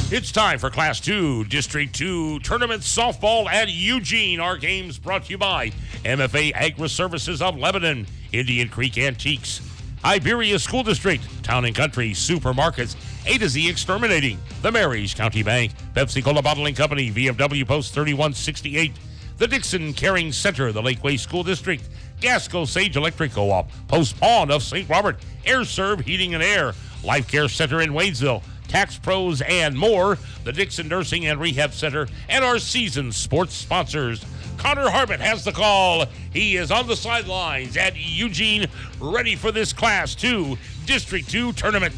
It's time for Class 2, District 2 Tournament Softball at Eugene. Our games brought to you by MFA Agri-Services of Lebanon, Indian Creek Antiques, Iberia School District, Town and Country Supermarkets, A to Z Exterminating, the Marys County Bank, Pepsi-Cola Bottling Company, VFW Post 3168, the Dixon Caring Center, the Lakeway School District, Gasco Sage Electric Co-op, Post Pawn of St. Robert, Air Serve Heating and Air, Life Care Center in Waynesville, Tax Pros and more, the Dixon Nursing and Rehab Center, and our seasoned sports sponsors. Connor Harbert has the call. He is on the sidelines at Eugene, ready for this Class 2 District 2 tournament.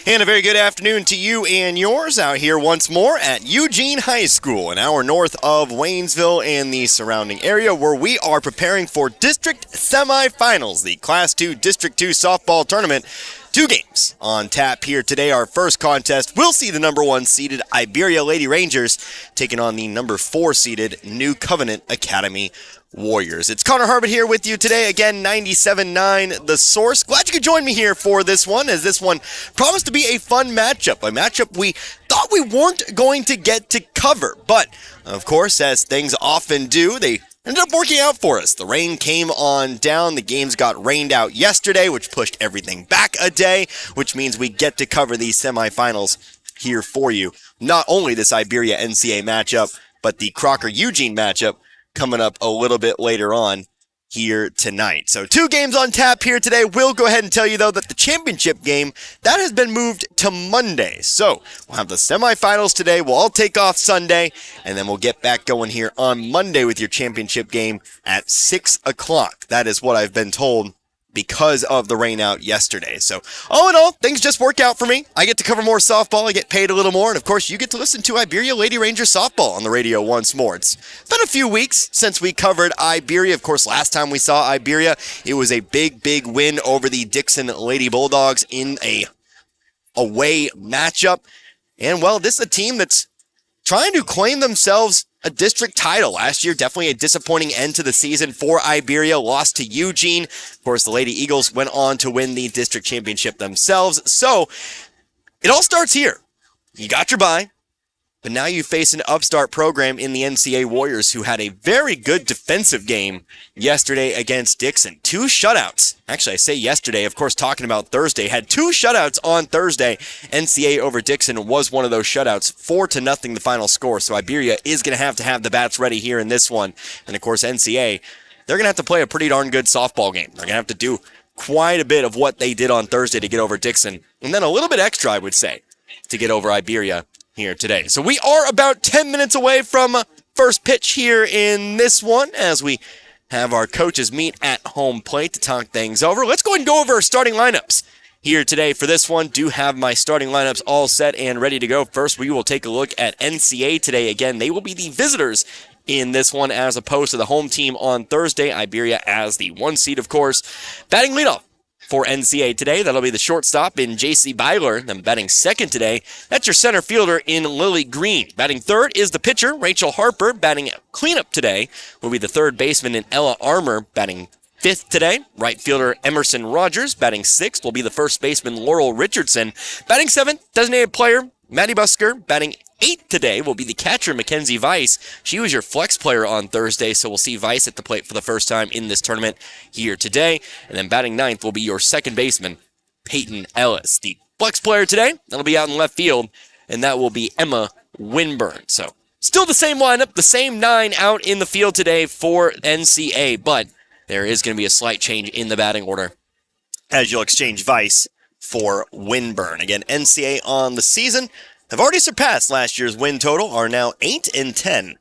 And a very good afternoon to you and yours out here once more at Eugene High School, an hour north of Waynesville and the surrounding area, where we are preparing for district semifinals, the Class 2 District 2 softball tournament. 2 games on tap here today. Our first contest will see the number 1 seeded Iberia Lady Rangers taking on the number 4 seeded New Covenant Academy Warriors. It's Connor Harbert here with you today. Again, 97.9 The Source. Glad you could join me here for this one, as this one promised to be a fun matchup. A matchup we thought we weren't going to get to cover. But, of course, as things often do, they ended up working out for us. The rain came on down. The games got rained out yesterday, which pushed everything back a day, which means we get to cover these semifinals here for you. Not only this Iberia NCA matchup, but the Crocker-Eugene matchup coming up a little bit later on here tonight. So 2 games on tap here today. We'll go ahead and tell you, though, that the championship game, that has been moved to Monday. So we'll have the semifinals today. We'll all take off Sunday, and then we'll get back going here on Monday with your championship game at 6 o'clock. That is what I've been told, because of the rain out yesterday. So all in all, things just work out for me. I get to cover more softball, I get paid a little more, and of course you get to listen to Iberia Lady Ranger softball on the radio once more. It's been a few weeks since we covered Iberia. Of course, last time we saw Iberia, it was a big win over the Dixon Lady Bulldogs in a away matchup. And well, this is a team that's trying to claim themselves a district title. Last year, definitely a disappointing end to the season for Iberia. Lost to Eugene. Of course, the Lady Eagles went on to win the district championship themselves. So, it all starts here. You got your bye, but now you face an upstart program in the NCA Warriors, who had a very good defensive game yesterday against Dixon. 2 shutouts. Actually, I say yesterday, of course, talking about Thursday. Had 2 shutouts on Thursday. NCA over Dixon was one of those shutouts. 4-0 the final score. So Iberia is going to have the bats ready here in this one. And of course, NCA, they're going to have to play a pretty darn good softball game. They're going to have to do quite a bit of what they did on Thursday to get over Dixon. And then a little bit extra, I would say, to get over Iberia here today. So we are about 10 minutes away from first pitch here in this one, as we have our coaches meet at home plate to talk things over. Let's go ahead and go over our starting lineups here today for this one. Do have my starting lineups all set and ready to go. First, we will take a look at NCA today. Again, they will be the visitors in this one as opposed to the home team on Thursday. Iberia as the 1 seed, of course. Batting leadoff for NCA today, that'll be the shortstop in J.C. Byler. Then batting second today, that's your center fielder in Lily Green. Batting third is the pitcher, Rachel Harper. Batting cleanup today will be the third baseman in Ella Armour. Batting fifth today, right fielder Emerson Rogers. Batting sixth will be the first baseman, Laurel Richardson. Batting seventh, designated player, Maddie Busker. Batting 8th today will be the catcher, Mackenzie Weiss. She was your flex player on Thursday, so we'll see Weiss at the plate for the first time in this tournament here today. And then batting 9th will be your second baseman, Peyton Ellis. The flex player today, that'll be out in left field, and that will be Emma Winburn. So still the same lineup, the same 9 out in the field today for NCA, but there is going to be a slight change in the batting order as you'll exchange Weiss for Winburn. Again, NCA on the season have already surpassed last year's win total, are now 8-10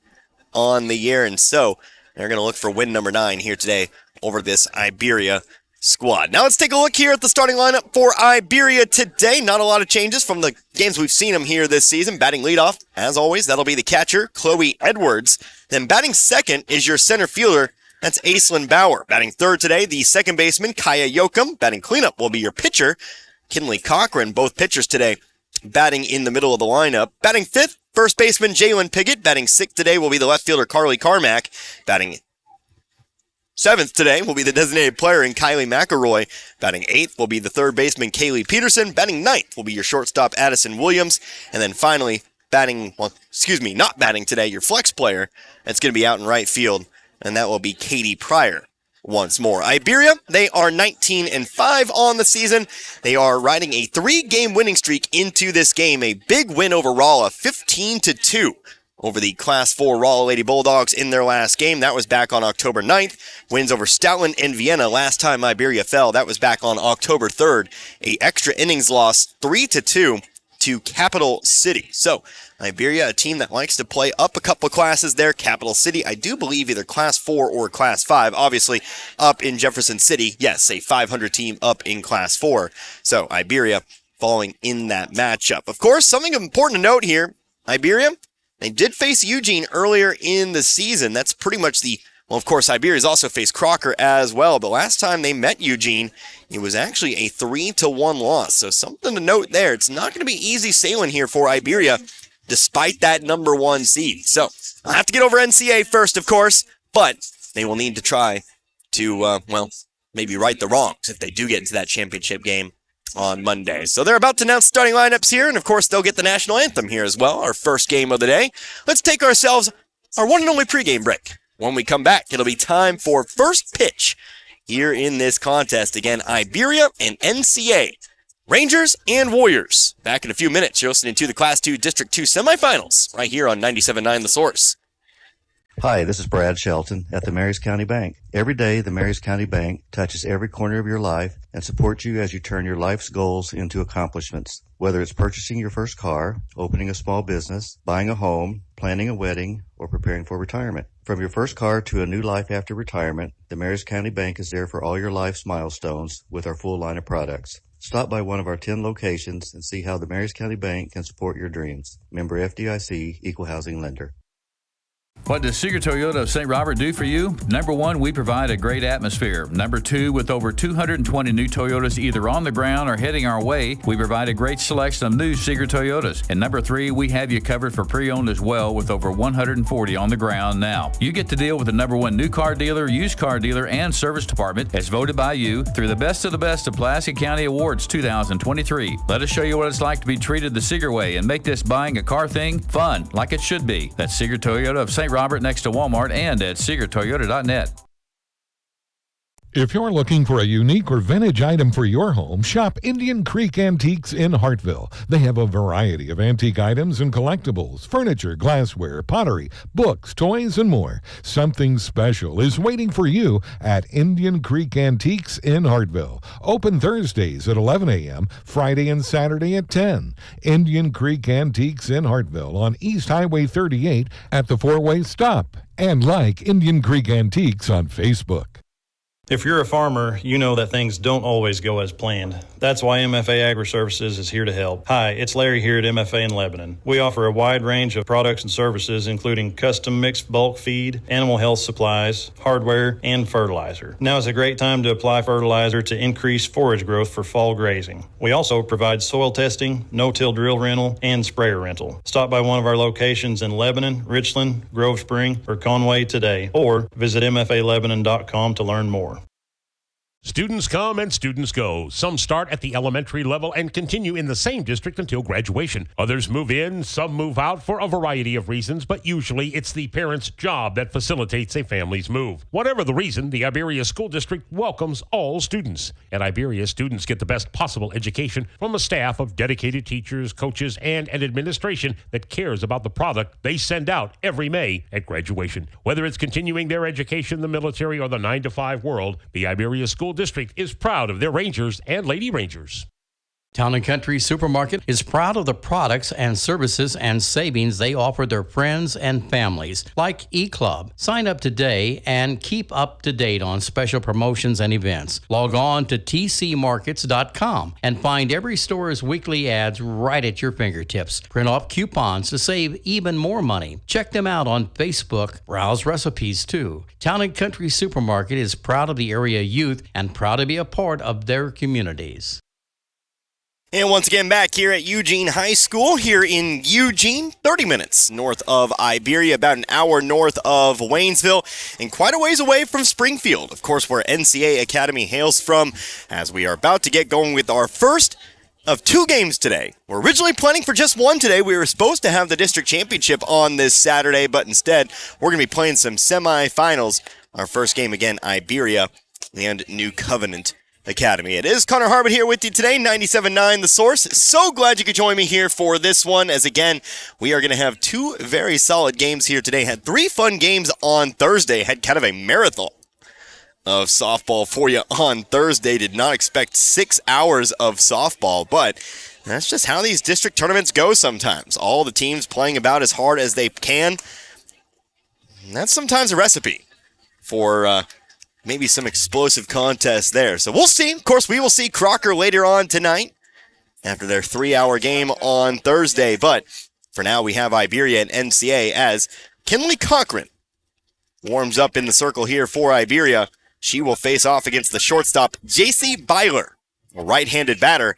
on the year, and so they're going to look for win number 9 here today over this Iberia squad. Now let's take a look here at the starting lineup for Iberia today. Not a lot of changes from the games we've seen them here this season. Batting leadoff, as always, that'll be the catcher, Chloe Edwards. Then batting second is your center fielder, that's Aislinn Bauer. Batting third today, the second baseman, Kaya Yoakum. Batting cleanup will be your pitcher, Kinley Cochran. Both pitchers today batting in the middle of the lineup. Batting fifth, first baseman Jalen Piggott. Batting sixth today will be the left fielder Carly Carmack. Batting 7th today will be the designated player in Kylie McElroy. Batting 8th will be the third baseman Kaylee Peterson. Batting 9th will be your shortstop Addison Williams. And then finally, not batting today, your flex player. That's going to be out in right field, and that will be Katie Pryor. Once more, Iberia, they are 19-5 on the season. They are riding a 3-game winning streak into this game. A big win over Rolla, 15-2 over the Class 4 Rolla Lady Bulldogs in their last game. That was back on October 9th. Wins over Stoutland and Vienna last time Iberia fell. That was back on October 3rd. A extra innings loss, 3-2 to Capital City. So, Iberia, a team that likes to play up a couple of classes there. Capital City, I do believe either Class 4 or Class 5. Obviously, up in Jefferson City, yes, a 500 team up in Class 4. So, Iberia following in that matchup. Of course, something important to note here, Iberia, they did face Eugene earlier in the season. That's pretty much of course, Iberia's also faced Crocker as well, but last time they met Eugene, it was actually a 3-1 loss. So something to note there. It's not going to be easy sailing here for Iberia, despite that number 1 seed. So I'll have to get over NCA first, of course, but they will need to try to, maybe right the wrongs if they do get into that championship game on Monday. So they're about to announce starting lineups here, and of course they'll get the national anthem here as well, our first game of the day. Let's take ourselves our one and only pregame break. When we come back, it'll be time for first pitch here in this contest. Again, Iberia and NCA, Rangers and Warriors. Back in a few minutes, you're listening to the Class 2 District 2 Semifinals right here on 97.9 The Source. Hi, this is Brad Shelton at the Marys County Bank. Every day, the Marys County Bank touches every corner of your life and supports you as you turn your life's goals into accomplishments. Whether it's purchasing your first car, opening a small business, buying a home, planning a wedding, or preparing for retirement. From your first car to a new life after retirement, the Marys County Bank is there for all your life's milestones with our full line of products. Stop by one of our 10 locations and see how the Marys County Bank can support your dreams. Member FDIC, Equal Housing Lender. What does Seeger Toyota of St. Robert do for you? Number 1, we provide a great atmosphere. Number 2, with over 220 new Toyotas either on the ground or heading our way, we provide a great selection of new Seeger Toyotas. And number 3, we have you covered for pre-owned as well with over 140 on the ground now. You get to deal with the number 1 new car dealer, used car dealer, and service department as voted by you through the best of Pulaski County Awards 2023. Let us show you what it's like to be treated the Seeger way and make this buying a car thing fun like it should be. That's Seeger Toyota of St. Robert next to Walmart and at SeegerToyota.net. If you're looking for a unique or vintage item for your home, shop Indian Creek Antiques in Hartville. They have a variety of antique items and collectibles, furniture, glassware, pottery, books, toys, and more. Something special is waiting for you at Indian Creek Antiques in Hartville. Open Thursdays at 11 a.m., Friday and Saturday at 10. Indian Creek Antiques in Hartville on East Highway 38 at the four-way stop. And like Indian Creek Antiques on Facebook. If you're a farmer, you know that things don't always go as planned. That's why MFA Agri-Services is here to help. Hi, it's Larry here at MFA in Lebanon. We offer a wide range of products and services, including custom mixed bulk feed, animal health supplies, hardware, and fertilizer. Now is a great time to apply fertilizer to increase forage growth for fall grazing. We also provide soil testing, no-till drill rental, and sprayer rental. Stop by one of our locations in Lebanon, Richland, Grove Spring, or Conway today, or visit mfalebanon.com to learn more. Students come and students go. Some start at the elementary level and continue in the same district until graduation. Others move in, some move out for a variety of reasons, but usually it's the parent's job that facilitates a family's move. Whatever the reason, the Iberia School District welcomes all students. At Iberia, students get the best possible education from a staff of dedicated teachers, coaches, and an administration that cares about the product they send out every May at graduation. Whether it's continuing their education in the military or the 9-to-5 world, the Iberia School District is proud of their Rangers and Lady Rangers. Town & Country Supermarket is proud of the products and services and savings they offer their friends and families, like eClub. Sign up today and keep up to date on special promotions and events. Log on to tcmarkets.com and find every store's weekly ads right at your fingertips. Print off coupons to save even more money. Check them out on Facebook. Browse recipes too. Town & Country Supermarket is proud of the area youth and proud to be a part of their communities. And once again, back here at Eugene High School, here in Eugene, 30 minutes north of Iberia, about an hour north of Waynesville, and quite a ways away from Springfield, of course, where NCA Academy hails from, as we are about to get going with our first of 2 games today. We're originally planning for just 1 today. We were supposed to have the district championship on this Saturday, but instead, we're going to be playing some semifinals. Our first game, again, Iberia and New Covenant Academy. It is Connor Harbin here with you today, 97.9 The Source. So glad you could join me here for this one, as again, we are going to have 2 very solid games here today. Had 3 fun games on Thursday. Had kind of a marathon of softball for you on Thursday. Did not expect 6 hours of softball, but that's just how these district tournaments go sometimes. All the teams playing about as hard as they can. And that's sometimes a recipe for maybe some explosive contests there. So we'll see. Of course, we will see Crocker later on tonight after their 3-hour game on Thursday. But for now, we have Iberia and NCA as Kinley Cochran warms up in the circle here for Iberia. She will face off against the shortstop, J.C. Byler, a right-handed batter.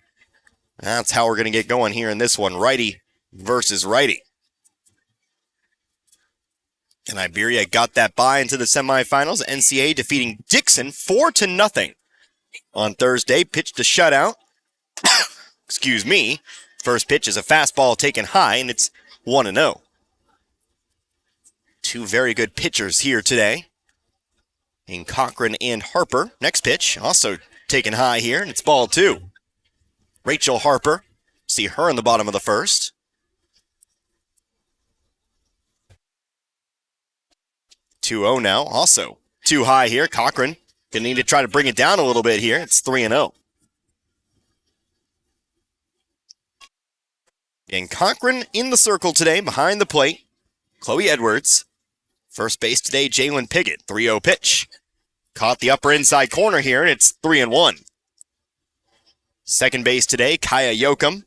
That's how we're going to get going here in this one, righty versus righty. And Iberia got that bye into the semifinals. NCA defeating Dixon 4-0 on Thursday. Pitched a shutout. Excuse me. First pitch is a fastball taken high, and it's 1-0. 2 very good pitchers here today in Cochran and Harper. Next pitch, also taken high here, and it's ball 2. Rachel Harper. See her in the bottom of the first. 2-0 now, also too high here. Cochran gonna need to try to bring it down a little bit here. It's 3-0. And Cochran in the circle today, behind the plate, Chloe Edwards. First base today, Jalen Piggott. 3-0 pitch. Caught the upper inside corner here, and it's 3-1. Second base today, Kaya Yoakum.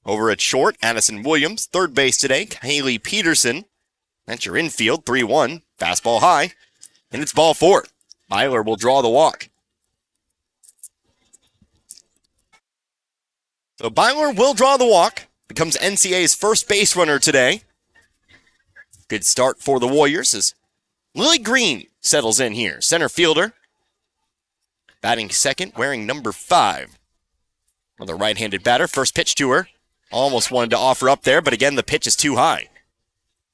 Over at short, Addison Williams. Third base today, Haley Peterson. That's your infield, 3-1. Fastball high, and it's ball 4. Byler will draw the walk. So Byler will draw the walk. Becomes NCA's first base runner today. Good start for the Warriors as Lily Green settles in here. Center fielder. Batting second, wearing number 5. Another right-handed batter. First pitch to her. Almost wanted to offer up there, but again, the pitch is too high.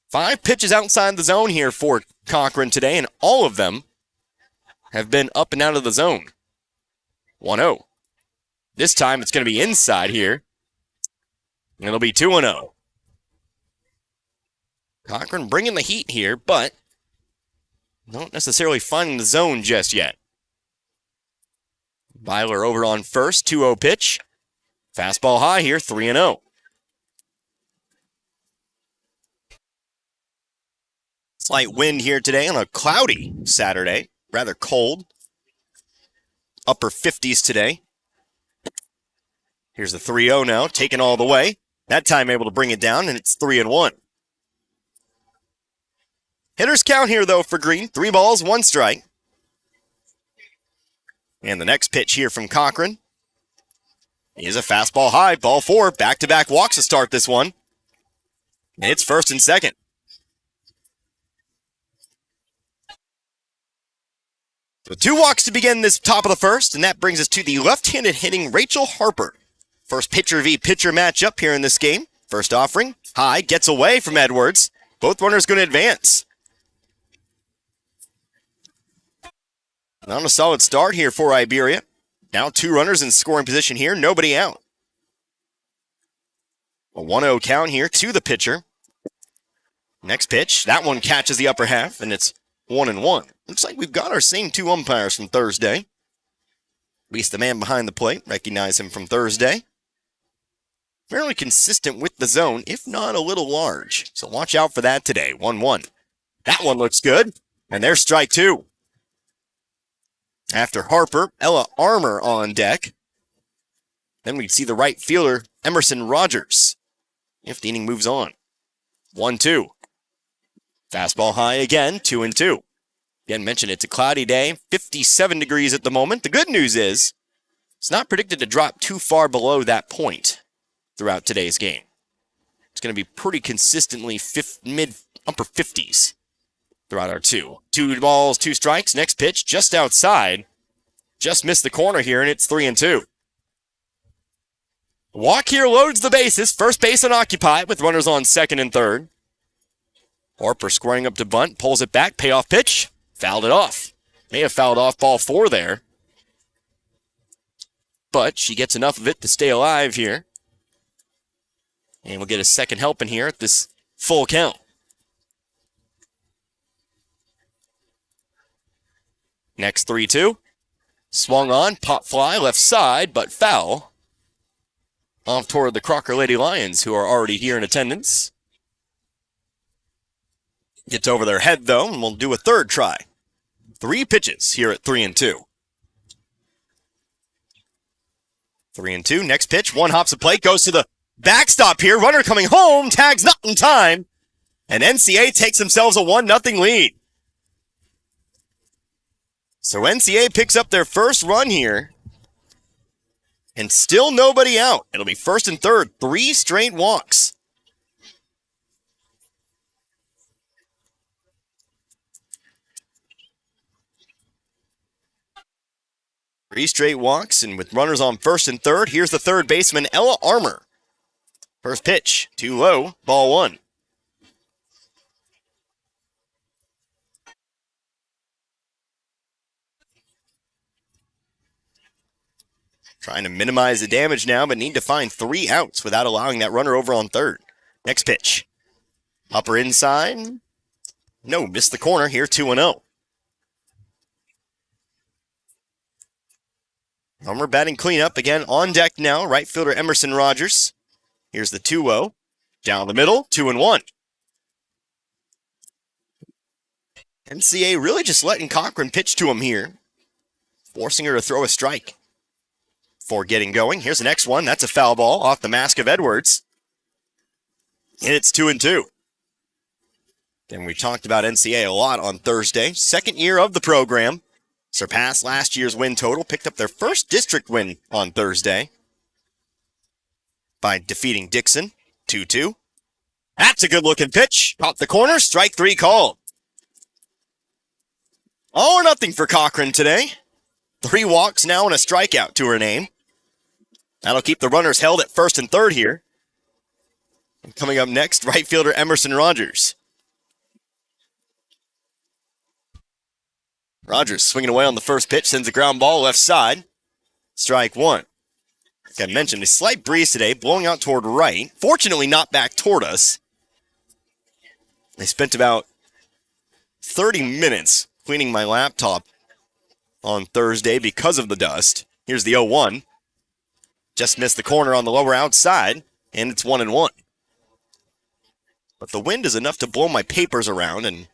5 pitches outside the zone here for Cochran today, and all of them have been up and out of the zone. 1-0. This time it's going to be inside here, and it'll be 2-0. Cochran bringing the heat here, but not necessarily finding the zone just yet. Byler over on first, 2-0 pitch. Fastball high here, 3-0. Slight wind here today on a cloudy Saturday. Rather cold. Upper 50s today. Here's the 3-0 now, taken all the way. That time able to bring it down, and it's 3-1. Hitters count here, though, for Green. 3 balls, 1 strike. And the next pitch here from Cochran is a fastball high, ball 4. Back-to-back walks to start this one. And it's first and second. So 2 walks to begin this top of the first, and that brings us to the left-handed hitting Rachel Harper. First pitcher v. pitcher matchup here in this game. First offering, high, gets away from Edwards. Both runners going to advance. Not a solid start here for Iberia. Now 2 runners in scoring position here, nobody out. A 1-0 count here to the pitcher. Next pitch, that one catches the upper half, and it's 1-1. Looks like we've got our same 2 umpires from Thursday. At least the man behind the plate, recognize him from Thursday. Fairly consistent with the zone, if not a little large. So watch out for that today, 1-1. That one looks good, and there's strike 2. After Harper, Ella Armour on deck. Then we'd see the right fielder, Emerson Rogers, if the inning moves on. 1-2. Fastball high again, 2-2. Again, mentioned it's a cloudy day, 57 degrees at the moment. The good news is It's not predicted to drop too far below that point throughout today's game. It's going to be pretty consistently upper 50s throughout our 2. 2 balls, 2 strikes. Next pitch just outside. Just missed the corner here, and it's 3-2. Walk here loads the bases. First base unoccupied with runners on second and third. Harper squaring up to bunt, pulls it back, payoff pitch, fouled it off. May have fouled off ball 4 there. But she gets enough of it to stay alive here. And we'll get a second helping here at this full count. Next 3-2. Swung on, pop fly, left side, but foul. Off toward the Crocker Lady Lions, who are already here in attendance. Gets over their head, though, and we'll do a third try. 3 pitches here at 3-2. 3-2, next pitch, 1 hops a plate, goes to the backstop here. Runner coming home, tags not in time. And NCA takes themselves a 1-0 lead. So NCA picks up their first run here. And still nobody out. It'll be first and third, 3 straight walks. Three straight walks, and with runners on first and third, here's the third baseman, Ella Armour. First pitch, too low, ball 1. Trying to minimize the damage now, but need to find 3 outs without allowing that runner over on third. Next pitch. Upper inside. No, missed the corner here, 2-0. Armour batting cleanup again on deck now. Right fielder Emerson Rogers. Here's the 2-0. Down the middle, 2-1. NCA really just letting Cochran pitch to him here, forcing her to throw a strike. For getting going, here's the next one. That's a foul ball off the mask of Edwards. And it's 2-2. And we talked about NCA a lot on Thursday. Second year of the program. Surpassed last year's win total. Picked up their first district win on Thursday by defeating Dixon, 2-2. That's a good-looking pitch. Caught the corner. Strike 3 called. All or nothing for Cochran today. 3 walks now and a strikeout to her name. That'll keep the runners held at first and third here. And coming up next, right fielder Emerson Rogers. Rogers swinging away on the first pitch, sends a ground ball left side. Strike 1. Like I mentioned, a slight breeze today, blowing out toward right. Fortunately not back toward us. I spent about 30 minutes cleaning my laptop on Thursday because of the dust. Here's the 0-1. Just missed the corner on the lower outside, and it's 1-1. But the wind is enough to blow my papers around, and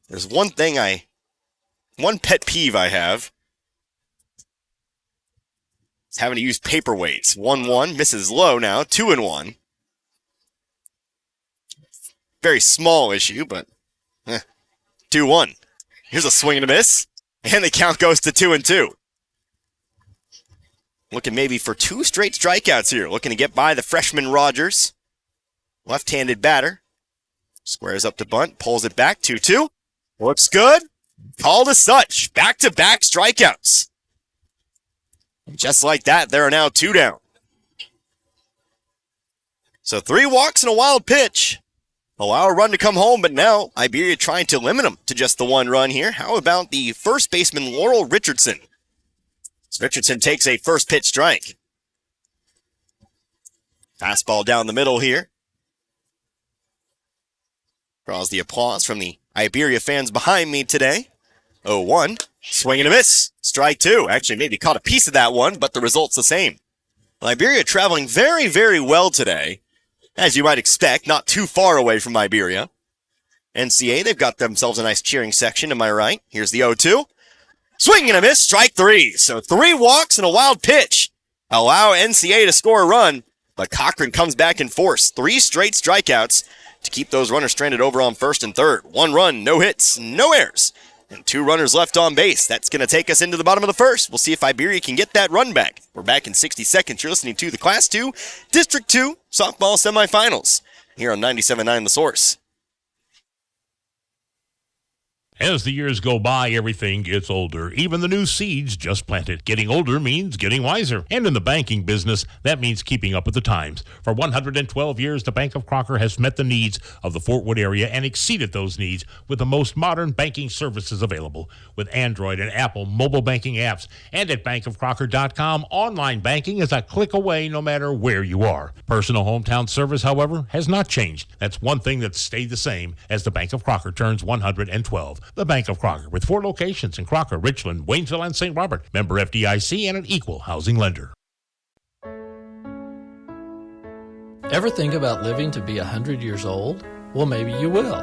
there's one pet peeve I have. It's having to use paperweights. 1-1, misses low now, 2-1. Very small issue, but 2-1. Here's a swing and a miss, and the count goes to 2-2. Looking maybe for 2 straight strikeouts here. Looking to get by the freshman Rogers. Left-handed batter. Squares up to bunt, pulls it back, 2-2. Looks good. Called as such. Back-to-back strikeouts. Just like that, there are now 2 down. So 3 walks and a wild pitch. Allow a run to come home, but now Iberia trying to limit them to just the 1 run here. How about the first baseman, Laurel Richardson? Richardson takes a first pitch strike. Fastball down the middle here. Draws the applause from the Iberia fans behind me today. 0-1. Swing and a miss. Strike 2. Actually, maybe caught a piece of that one, but the result's the same. Iberia traveling very, very well today. As you might expect, not too far away from Iberia. NCA, they've got themselves a nice cheering section, am I right? Here's the 0-2. Swing and a miss, strike 3. So 3 walks and a wild pitch allow NCA to score a run, but Cochran comes back in force. 3 straight strikeouts to keep those runners stranded over on first and third. 1 run, no hits, no errors. And 2 runners left on base. That's going to take us into the bottom of the first. We'll see if Iberia can get that run back. We're back in 60 seconds. You're listening to the Class 2 District 2 Softball Semifinals here on 97.9 The Source. As the years go by, everything gets older. Even the new seeds just planted. Getting older means getting wiser. And in the banking business, that means keeping up with the times. For 112 years, the Bank of Crocker has met the needs of the Fort Wood area and exceeded those needs with the most modern banking services available. With Android and Apple mobile banking apps. And at bankofcrocker.com, online banking is a click away no matter where you are. Personal hometown service, however, has not changed. That's one thing that's stayed the same as the Bank of Crocker turns 112. The Bank of Crocker, with 4 locations in Crocker, Richland, Waynesville, and St. Robert. Member FDIC and an equal housing lender. Ever think about living to be 100 years old? Well, maybe you will.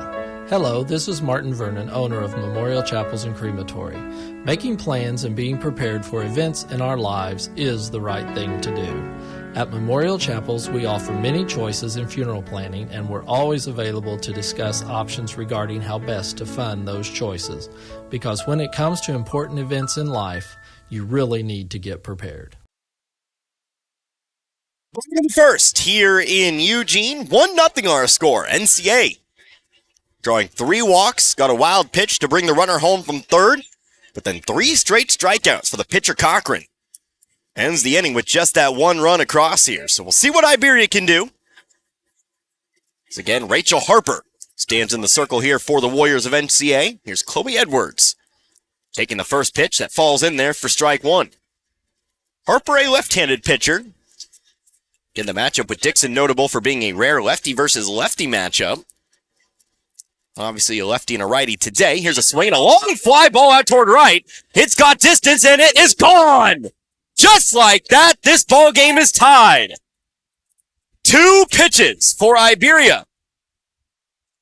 Hello, this is Martin Vernon, owner of Memorial Chapels and Crematory. Making plans and being prepared for events in our lives is the right thing to do. At Memorial Chapels, we offer many choices in funeral planning, and we're always available to discuss options regarding how best to fund those choices. Because when it comes to important events in life, you really need to get prepared. First, here in Eugene, 1-0 our score. NCA drawing 3 walks, got a wild pitch to bring the runner home from third, but then 3 straight strikeouts for the pitcher Cochran. Ends the inning with just that 1 run across here. So we'll see what Iberia can do. As again, Rachel Harper stands in the circle here for the Warriors of NCA. Here's Chloe Edwards taking the first pitch that falls in there for strike 1. Harper, a left-handed pitcher. Again, the matchup with Dixon notable for being a rare lefty versus lefty matchup. Obviously a lefty and a righty today. Here's a swing, a long fly ball out toward right. It's got distance and it is gone! Just like that, this ball game is tied. 2 pitches for Iberia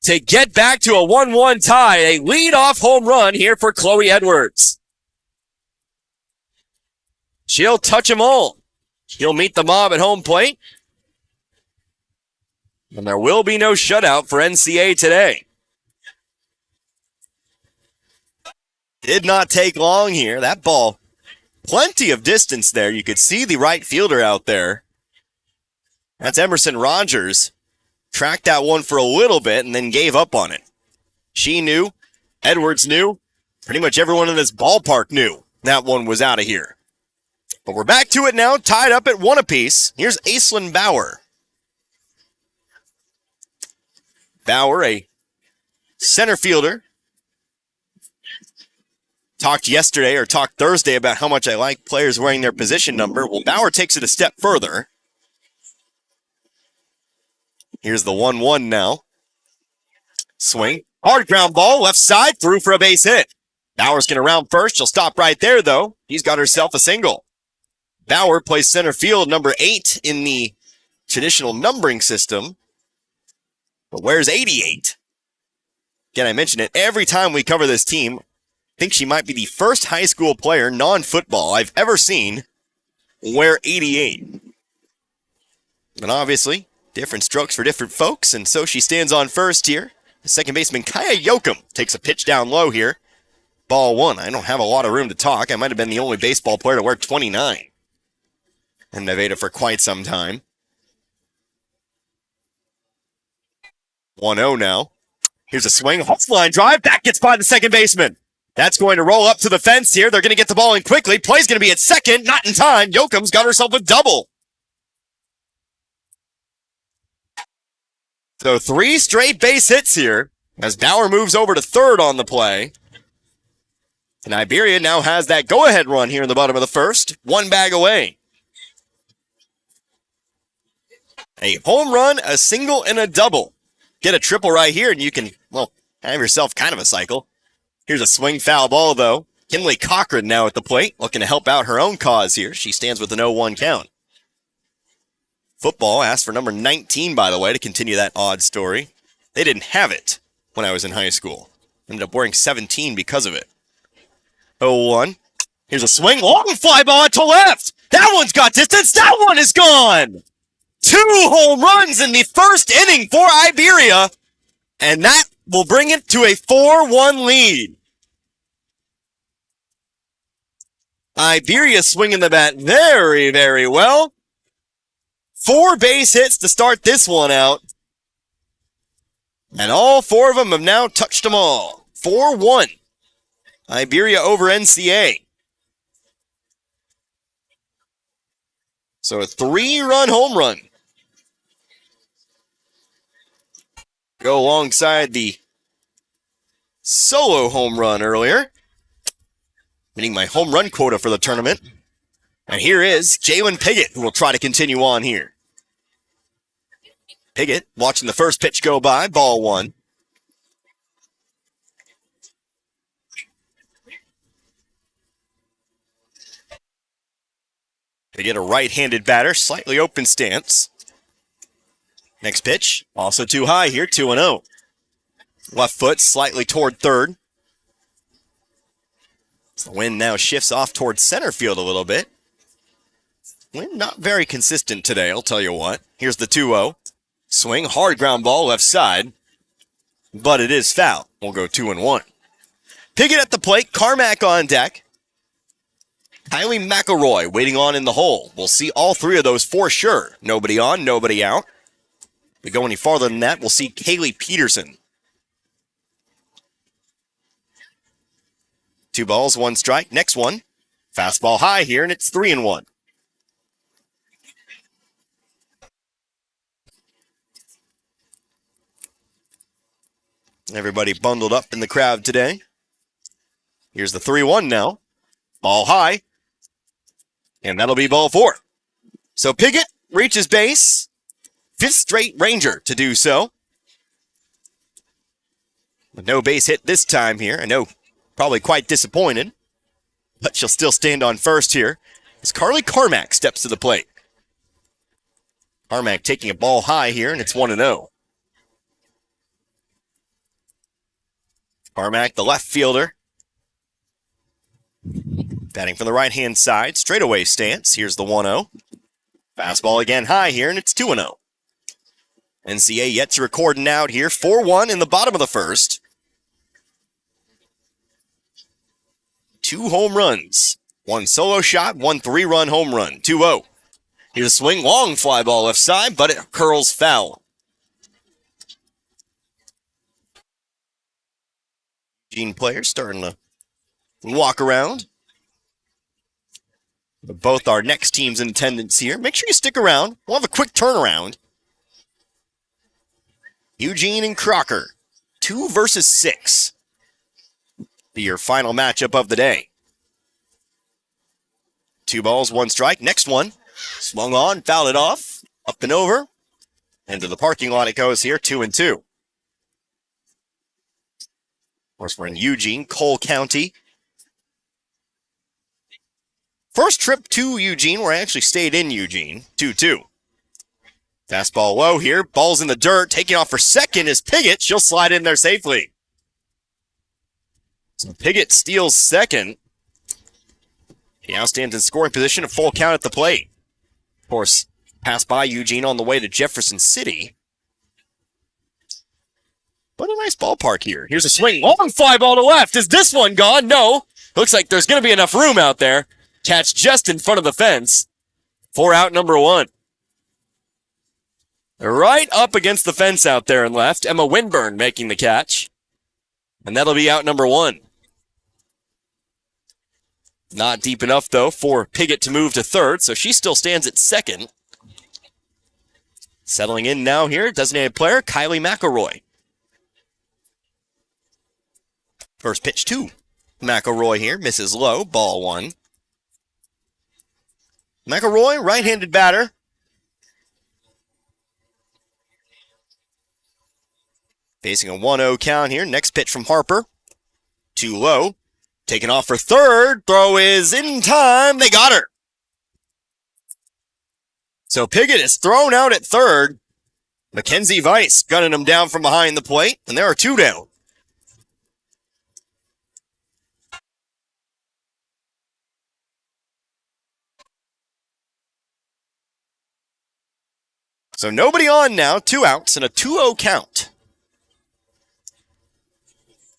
to get back to a 1-1 tie. A lead-off home run here for Chloe Edwards. She'll touch them all. She'll meet the mob at home plate. And there will be no shutout for NCA today. Did not take long here. That ball, plenty of distance there. You could see the right fielder out there. That's Emerson Rogers. Tracked that one for a little bit and then gave up on it. She knew. Edwards knew. Pretty much everyone in this ballpark knew that one was out of here. But we're back to it now, tied up at 1 apiece. Here's Aislinn Bauer. Bauer, a center fielder. Talked Thursday about how much I like players wearing their position number. Well, Bauer takes it a step further. Here's the 1-1 now. Swing. Hard ground ball, left side, through for a base hit. Bauer's going to round first. She'll stop right there, though. He's got herself a single. Bauer plays center field, number 8 in the traditional numbering system. But where's 88? Again, I mention it every time we cover this team. I think she might be the first high school player, non-football, I've ever seen wear 88. And obviously, different strokes for different folks, and so she stands on first here. The second baseman, Kaya Yoakum, takes a pitch down low here. Ball 1. I don't have a lot of room to talk. I might have been the only baseball player to wear 29. And Nevada for quite some time. 1-0 now. Here's a swing. Hook line drive. That gets by the second baseman. That's going to roll up to the fence here. They're going to get the ball in quickly. Play's going to be at second. Not in time. Yoakum's got herself a double. So 3 straight base hits here as Bauer moves over to third on the play. And Iberia now has that go-ahead run here in the bottom of the first. 1 bag away. A home run, a single, and a double. Get a triple right here, and you can, well, have yourself kind of a cycle. Here's a swing foul ball, though. Kinley Cochran now at the plate, looking to help out her own cause here. She stands with an 0-1 count. Football asked for number 19, by the way, to continue that odd story. They didn't have it when I was in high school. Ended up wearing 17 because of it. 0-1. Here's a swing. Long fly ball to left. That one's got distance. That one is gone. 2 home runs in the first inning for Iberia. And that will bring it to a 4-1 lead. Iberia swinging the bat very, very well. 4 base hits to start this one out. And all 4 of them have now touched them all. 4-1. Iberia over NCA. So a 3-run home run. Go alongside the solo home run earlier. Meaning my home run quota for the tournament. And here is Jalen Piggott, who will try to continue on here. Piggott watching the first pitch go by, ball 1. Piggott, a right-handed batter, slightly open stance. Next pitch, also too high here, 2-0. Left foot slightly toward third. The wind now shifts off towards center field a little bit. Wind not very consistent today, I'll tell you what. Here's the 2-0. Swing, hard ground ball left side. But it is foul. We'll go 2-1. Piggott at the plate, Carmack on deck. Kylie McElroy waiting on in the hole. We'll see all 3 of those for sure. Nobody on, nobody out. If we go any farther than that, we'll see Kaylee Peterson. 2 balls, 1 strike. Next one. Fastball high here, and it's 3-1. Everybody bundled up in the crowd today. Here's the 3-1 now. Ball high. And that'll be ball 4. So Piggott reaches base. 5th straight Ranger to do so. With no base hit this time here. I know, probably quite disappointed. But she'll still stand on first here as Carly Carmack steps to the plate. Carmack taking a ball high here, and it's 1-0. Carmack, the left fielder. Batting from the right-hand side, straightaway stance. Here's the 1-0. Fastball again high here, and it's 2-0. NCA yet to record an out here. 4-1 in the bottom of the first. 2 home runs. 1 solo shot, 1 3-run home run. 2-0. Here's a swing, long fly ball left side, but it curls foul. Eugene players starting to walk around. Both our next teams in attendance here. Make sure you stick around. We'll have a quick turnaround. Eugene and Crocker. 2 versus 6. Be your final matchup of the day. 2 balls, 1 strike. Next one. Swung on, fouled it off. Up and over. Into the parking lot it goes here. 2-2. Of course, we're in Eugene, Cole County. First trip to Eugene, where I actually stayed in Eugene. 2-2. Fastball low here. Ball's in the dirt. Taking off for second is Piggott. She'll slide in there safely. So Piggott steals second. He now stands in scoring position, a full count at the plate. Of course, passed by Eugene on the way to Jefferson City. But a nice ballpark here. Here's a swing. Long fly ball to left. Is this one gone? No. Looks like there's going to be enough room out there. Catch just in front of the fence. 4 out, number 1. Right up against the fence out there and left. Emma Winburn making the catch. And that'll be out number 1. Not deep enough, though, for Piggott to move to third, so she still stands at second. Settling in now here, designated player, Kylie McElroy. First pitch to McElroy here, misses low, ball 1. McElroy, right-handed batter. Facing a 1-0 count here. Next pitch from Harper. Too low. Taken off for third. Throw is in time. They got her. So Piggott is thrown out at third. Mackenzie Weiss gunning him down from behind the plate. And there are 2 down. So nobody on now. 2 outs and a 2-0 count.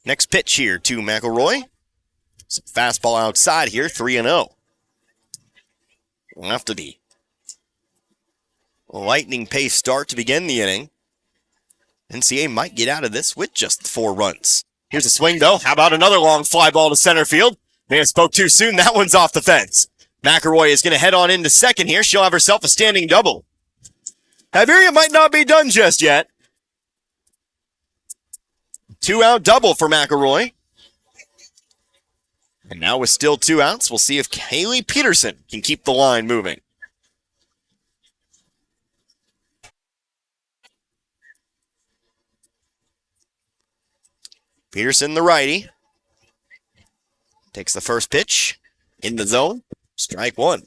Next pitch here to McElroy. Some fastball outside here, 3-0. After the lightning pace start to begin the inning, NCA might get out of this with just 4 runs. Here's a swing, though. How about another long fly ball to center field? May have spoke too soon. That one's off the fence. McElroy is going to head on into second here. She'll have herself a standing double. Iberia might not be done just yet. 2-out double for McElroy. And now with still 2 outs, we'll see if Haley Peterson can keep the line moving. Peterson, the righty, takes the first pitch in the zone. Strike 1.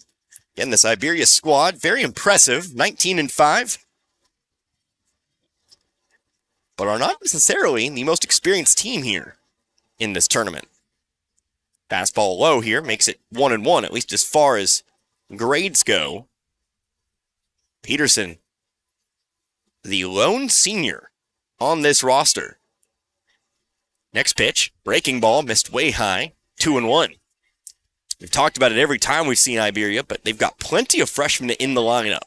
Again, this Iberia squad, very impressive, 19-5, but are not necessarily the most experienced team here in this tournament. Fastball low here makes it 1-1, at least as far as grades go. Peterson, the lone senior on this roster. Next pitch, breaking ball, missed way high, 2-1. We've talked about it every time we've seen Iberia, but they've got plenty of freshmen in the lineup.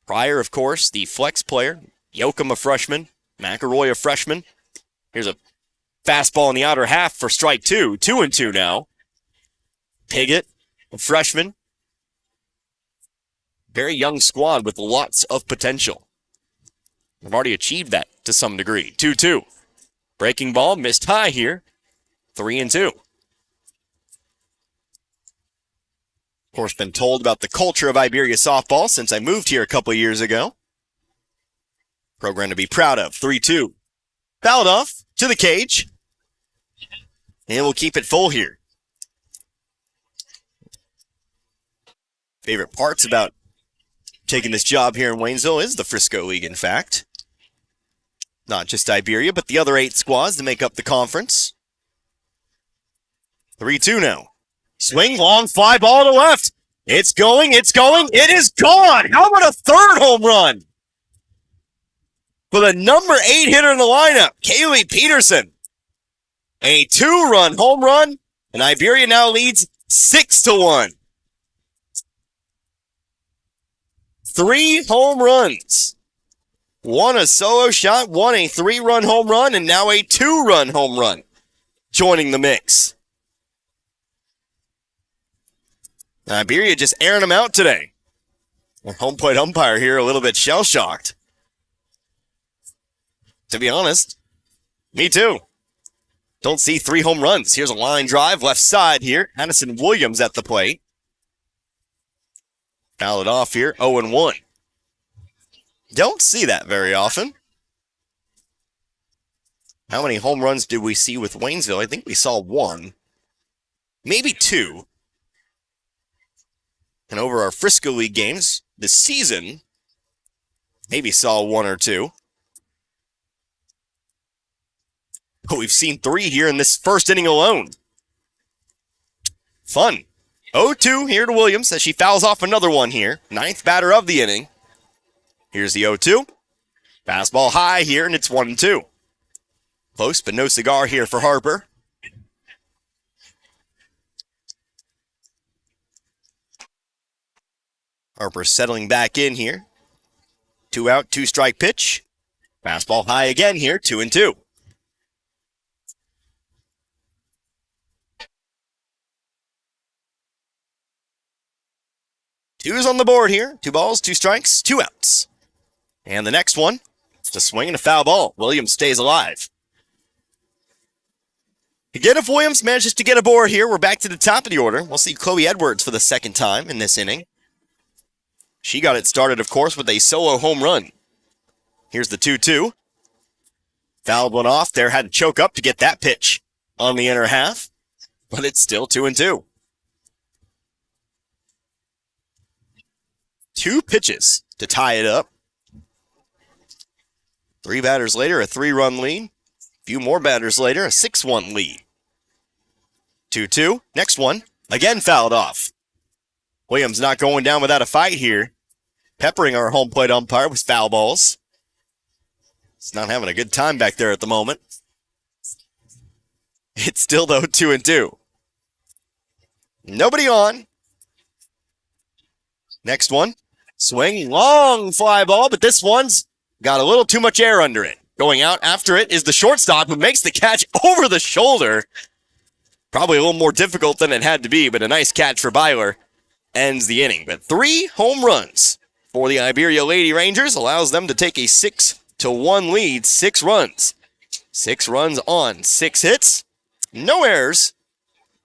Pryor, of course, the flex player. Yoakum, a freshman. McElroy, a freshman. Here's a fastball in the outer half for strike 2. 2-2 now. Piggott, a freshman. Very young squad with lots of potential. They've already achieved that to some degree. 2-2. Breaking ball, missed high here. 3-2. Of course, been told about the culture of Iberia softball since I moved here a couple years ago. Program to be proud of. 3-2. Fouled off to the cage. And we'll keep it full here. Favorite parts about taking this job here in Waynesville is the Frisco League, in fact. Not just Iberia, but the other 8 squads that make up the conference. 3-2 now. Swing, long fly ball to left. It's going, it is gone. How about a third home run? For the number 8 hitter in the lineup, Kaylee Peterson. A 2-run home run, and Iberia now leads 6-1. 3 home runs. 1 a solo shot, 1 a 3-run home run, and now a 2-run home run joining the mix. Iberia just airing them out today. The home plate umpire here a little bit shell-shocked. To be honest, me too. Don't see 3 home runs. Here's a line drive, left side here. Addison Williams at the plate. Foul it off here, 0-1. Don't see that very often. How many home runs did we see with Waynesville? I think we saw 1. Maybe 2. And over our Frisco League games this season, maybe saw 1 or 2. But we've seen 3 here in this first inning alone. Fun. 0-2 here to Williams as she fouls off another one here. 9th batter of the inning. Here's the 0-2. Fastball high here, and it's 1-2. Close, but no cigar here for Harper. Harper settling back in here. 2 out, 2 strike pitch. Fastball high again here, 2-2. Two's on the board here. 2 balls, 2 strikes, 2 outs. And the next one, it's a swing and a foul ball. Williams stays alive. Again, if Williams manages to get aboard here, we're back to the top of the order. We'll see Chloe Edwards for the second time in this inning. She got it started, of course, with a solo home run. Here's the 2-2. Fouled one off there, had to choke up to get that pitch on the inner half, but it's still 2-2. 2 pitches to tie it up. 3 batters later, a 3-run lead. A few more batters later, a 6-1 lead. 2-2. Next one, again fouled off. Williams not going down without a fight here. Peppering our home plate umpire with foul balls. He's not having a good time back there at the moment. It's still, though, 2-2. Nobody on. Next one. Swing, long fly ball, but this one's got a little too much air under it. Going out after it is the shortstop who makes the catch over the shoulder. Probably a little more difficult than it had to be, but a nice catch for Byler ends the inning. But 3 home runs for the Iberia Lady Rangers allows them to take a 6-1 lead. 6 runs. 6 runs on 6 hits. No errors.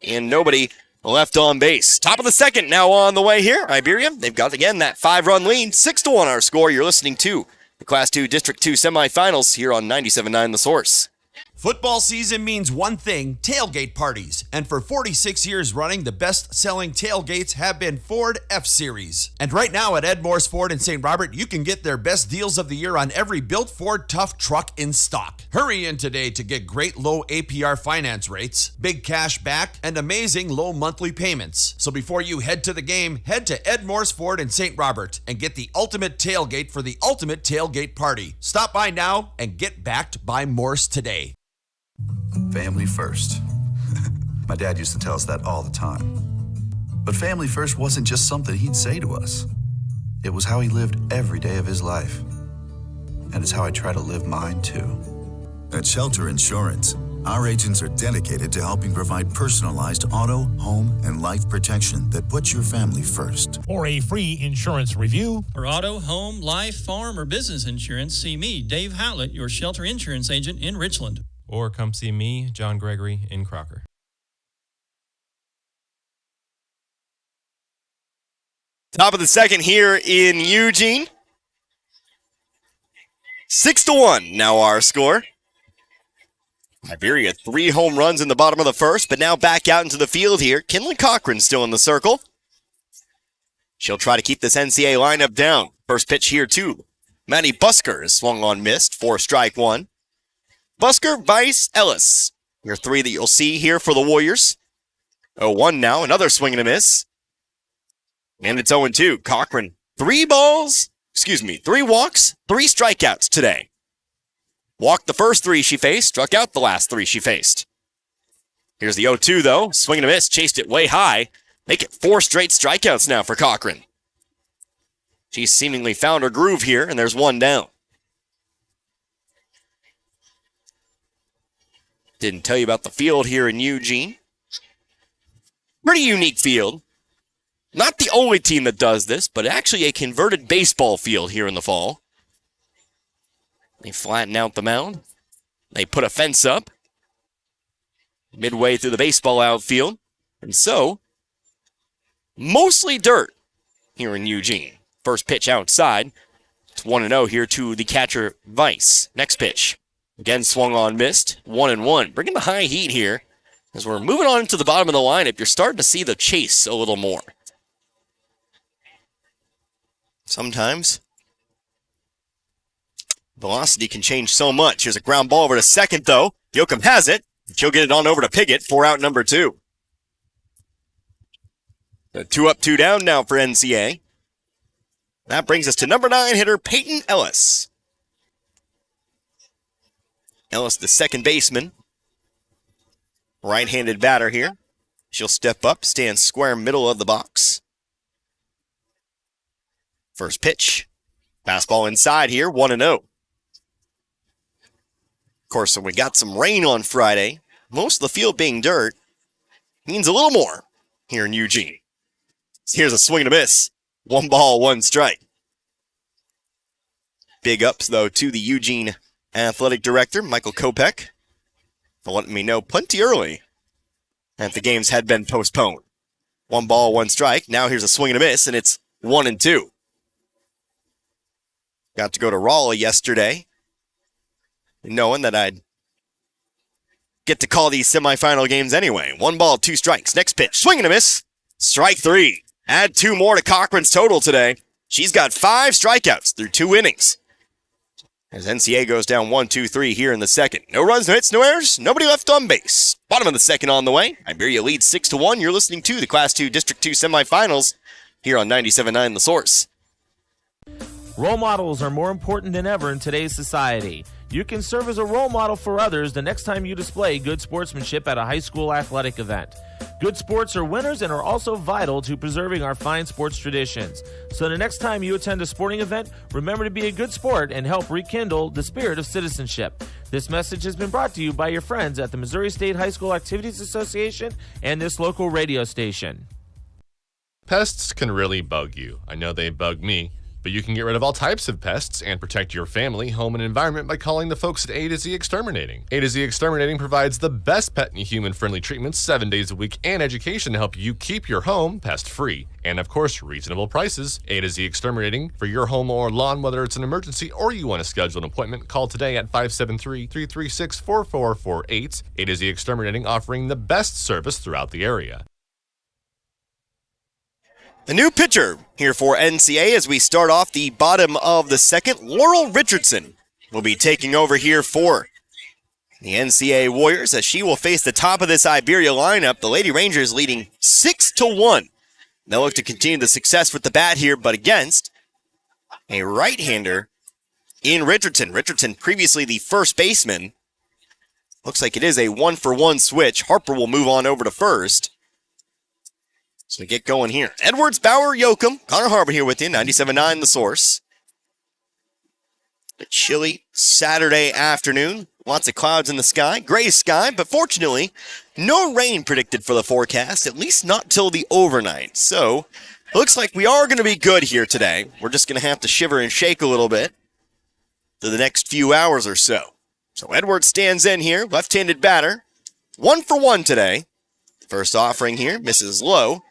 And nobody left on base. Top of the second now on the way here. Iberia, they've got, again, that 5-run lead. 6-1 our score. You're listening to the Class 2 District 2 semifinals here on 97.9 The Source. Football season means one thing, tailgate parties. And for 46 years running, the best-selling tailgates have been Ford F-Series. And right now at Ed Morse Ford in St. Robert, you can get their best deals of the year on every built Ford Tough truck in stock. Hurry in today to get great low APR finance rates, big cash back, and amazing low monthly payments. So before you head to the game, head to Ed Morse Ford in St. Robert and get the ultimate tailgate for the ultimate tailgate party. Stop by now and get backed by Morse today. Family first. My dad used to tell us that all the time. But family first wasn't just something he'd say to us. It was how he lived every day of his life. And it's how I try to live mine too. At Shelter Insurance, our agents are dedicated to helping provide personalized auto, home, and life protection that puts your family first. For a free insurance review, for auto, home, life, farm, or business insurance, see me, Dave Howlett, your Shelter Insurance agent in Richland. Or come see me, John Gregory, in Crocker. Top of the second here in Eugene. 6-1 now our score. Iberia 3 home runs in the bottom of the first, but now back out into the field here. Kinley Cochran still in the circle. She'll try to keep this NCA lineup down. First pitch here too. Maddie Busker is swung on, missed for strike 1. Busker, Vice, Ellis. Your 3 that you'll see here for the Warriors. 0-1 now, another swing and a miss. And it's 0-2. Cochran, 3 walks, 3 strikeouts today. Walked the first 3 she faced, struck out the last 3 she faced. Here's the 0-2 though, swing and a miss, chased it way high. Make it 4 straight strikeouts now for Cochran. She's seemingly found her groove here, and there's 1 down. Didn't tell you about the field here in Eugene. Pretty unique field. Not the only team that does this, but actually a converted baseball field here in the fall. They flatten out the mound. They put a fence up midway through the baseball outfield. And so, mostly dirt here in Eugene. First pitch outside. It's 1-0 here to the catcher, Vice. Next pitch. Again, swung on, missed. 1-1. Bringing the high heat here. As we're moving on to the bottom of the lineup, you're starting to see the chase a little more. Sometimes velocity can change so much. Here's a ground ball over to second, though. Yoakum has it. She'll get it on over to Piggott for out number 2. So 2 up, 2 down now for NCA. That brings us to number 9 hitter, Peyton Ellis. Ellis, the second baseman. Right-handed batter here. She'll step up, stand square middle of the box. First pitch. Fastball inside here, 1-0. Of course, when we got some rain on Friday, most of the field being dirt means a little more here in Eugene. Here's a swing and a miss. 1 ball, 1 strike. Big ups, though, to the Eugene athletic director, Michael Kopech, for letting me know plenty early that the games had been postponed. 1 ball, 1 strike. Now here's a swing and a miss, and it's 1-2. Got to go to Raleigh yesterday, knowing that I'd get to call these semifinal games anyway. 1 ball, 2 strikes. Next pitch, swing and a miss. Strike 3. Add 2 more to Cochran's total today. She's got 5 strikeouts through 2 innings. As NCA goes down 1-2-3 here in the second. No runs, no hits, no errors, nobody left on base. Bottom of the second on the way. Iberia leads 6-1. You're listening to the Class 2 District 2 semifinals here on 97.9 The Source. Role models are more important than ever in today's society. You can serve as a role model for others the next time you display good sportsmanship at a high school athletic event. Good sports are winners and are also vital to preserving our fine sports traditions. So the next time you attend a sporting event, remember to be a good sport and help rekindle the spirit of citizenship. This message has been brought to you by your friends at the Missouri State High School Activities Association and this local radio station. Pests can really bug you. I know they bug me. But you can get rid of all types of pests and protect your family, home, and environment by calling the folks at A to Z Exterminating. A to Z Exterminating provides the best pet and human-friendly treatments 7 days a week and education to help you keep your home pest-free. And of course, reasonable prices. A to Z Exterminating for your home or lawn, whether it's an emergency or you want to schedule an appointment, call today at 573-336-4448. A to Z Exterminating offering the best service throughout the area. The new pitcher here for NCA as we start off the bottom of the second. Laurel Richardson will be taking over here for the NCA Warriors as she will face the top of this Iberia lineup. The Lady Rangers leading 6-1. They'll look to continue the success with the bat here, but against a right-hander in Richardson. Richardson previously the first baseman. Looks like it is a 1-for-1 switch. Harper will move on over to first. So we get going here. Edwards, Bauer, Yoakum. Connor Harbor here with you, 97.9 The Source. A chilly Saturday afternoon. Lots of clouds in the sky. Gray sky, but fortunately, no rain predicted for the forecast, at least not till the overnight. So, looks like we are going to be good here today. We're just going to have to shiver and shake a little bit for the next few hours or so. So Edwards stands in here, left-handed batter. 1-for-1 today. First offering here, misses low.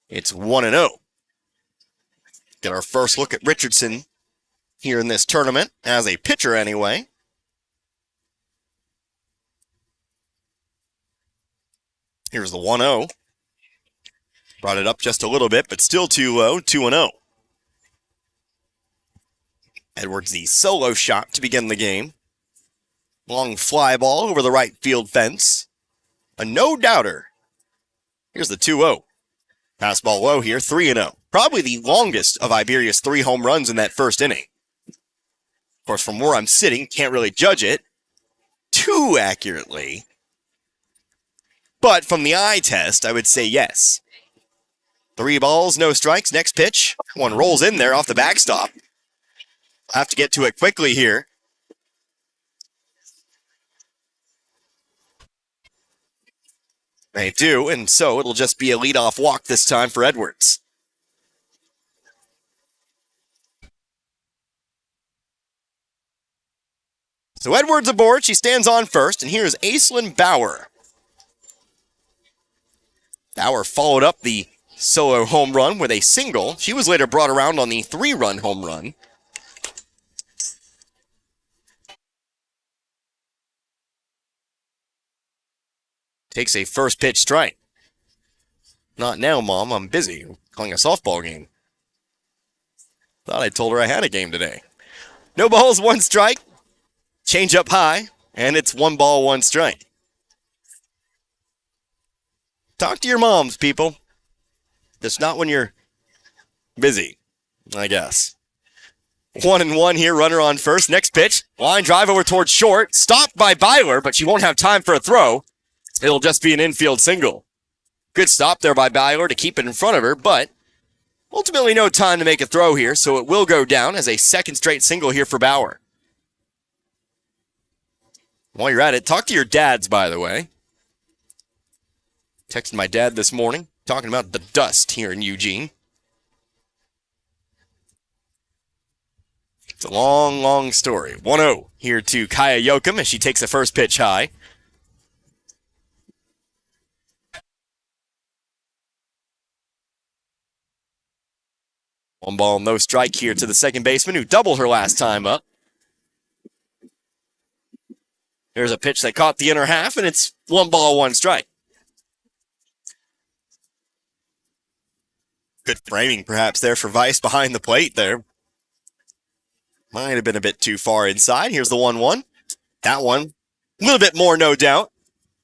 It's 1-0. Get our first look at Richardson here in this tournament, as a pitcher anyway. Here's the 1-0. Brought it up just a little bit, but still too low, 2-0. Edwards the solo shot to begin the game. Long fly ball over the right field fence. A no-doubter. Here's the 2-0. Fastball low here, 3-0. Probably the longest of Iberia's 3 home runs in that first inning. Of course, from where I'm sitting, can't really judge it too accurately. But from the eye test, I would say yes. 3 balls, no strikes. Next pitch. One rolls in there off the backstop. I'll have to get to it quickly here. They do, and so it'll just be a leadoff walk this time for Edwards. So Edwards aboard, she stands on first, and here's Aislinn Bauer. Bauer followed up the solo home run with a single. She was later brought around on the 3-run home run. Takes a first pitch strike. Not now, Mom. I'm busy. I'm calling a softball game. Thought I told her I had a game today. No balls, 1 strike. Change up high, and it's 1 ball, 1 strike. Talk to your moms, people. Just not when you're busy, I guess. 1-1 here, runner on first. Next pitch, line drive over towards short. Stopped by Byler, but she won't have time for a throw. It'll just be an infield single. Good stop there by Byler to keep it in front of her, but ultimately no time to make a throw here, so it will go down as a second straight single here for Bauer. While you're at it, talk to your dads, by the way. Texted my dad this morning, talking about the dust here in Eugene. It's a long, long story. 1-0 here to Kaya Yoakum as she takes the first pitch high. One ball, no strike here to the second baseman who doubled her last time up. There's a pitch that caught the inner half, and it's 1 ball, 1 strike. Good framing perhaps there for Weiss behind the plate there. Might have been a bit too far inside. Here's the 1-1. That one, a little bit more, no doubt.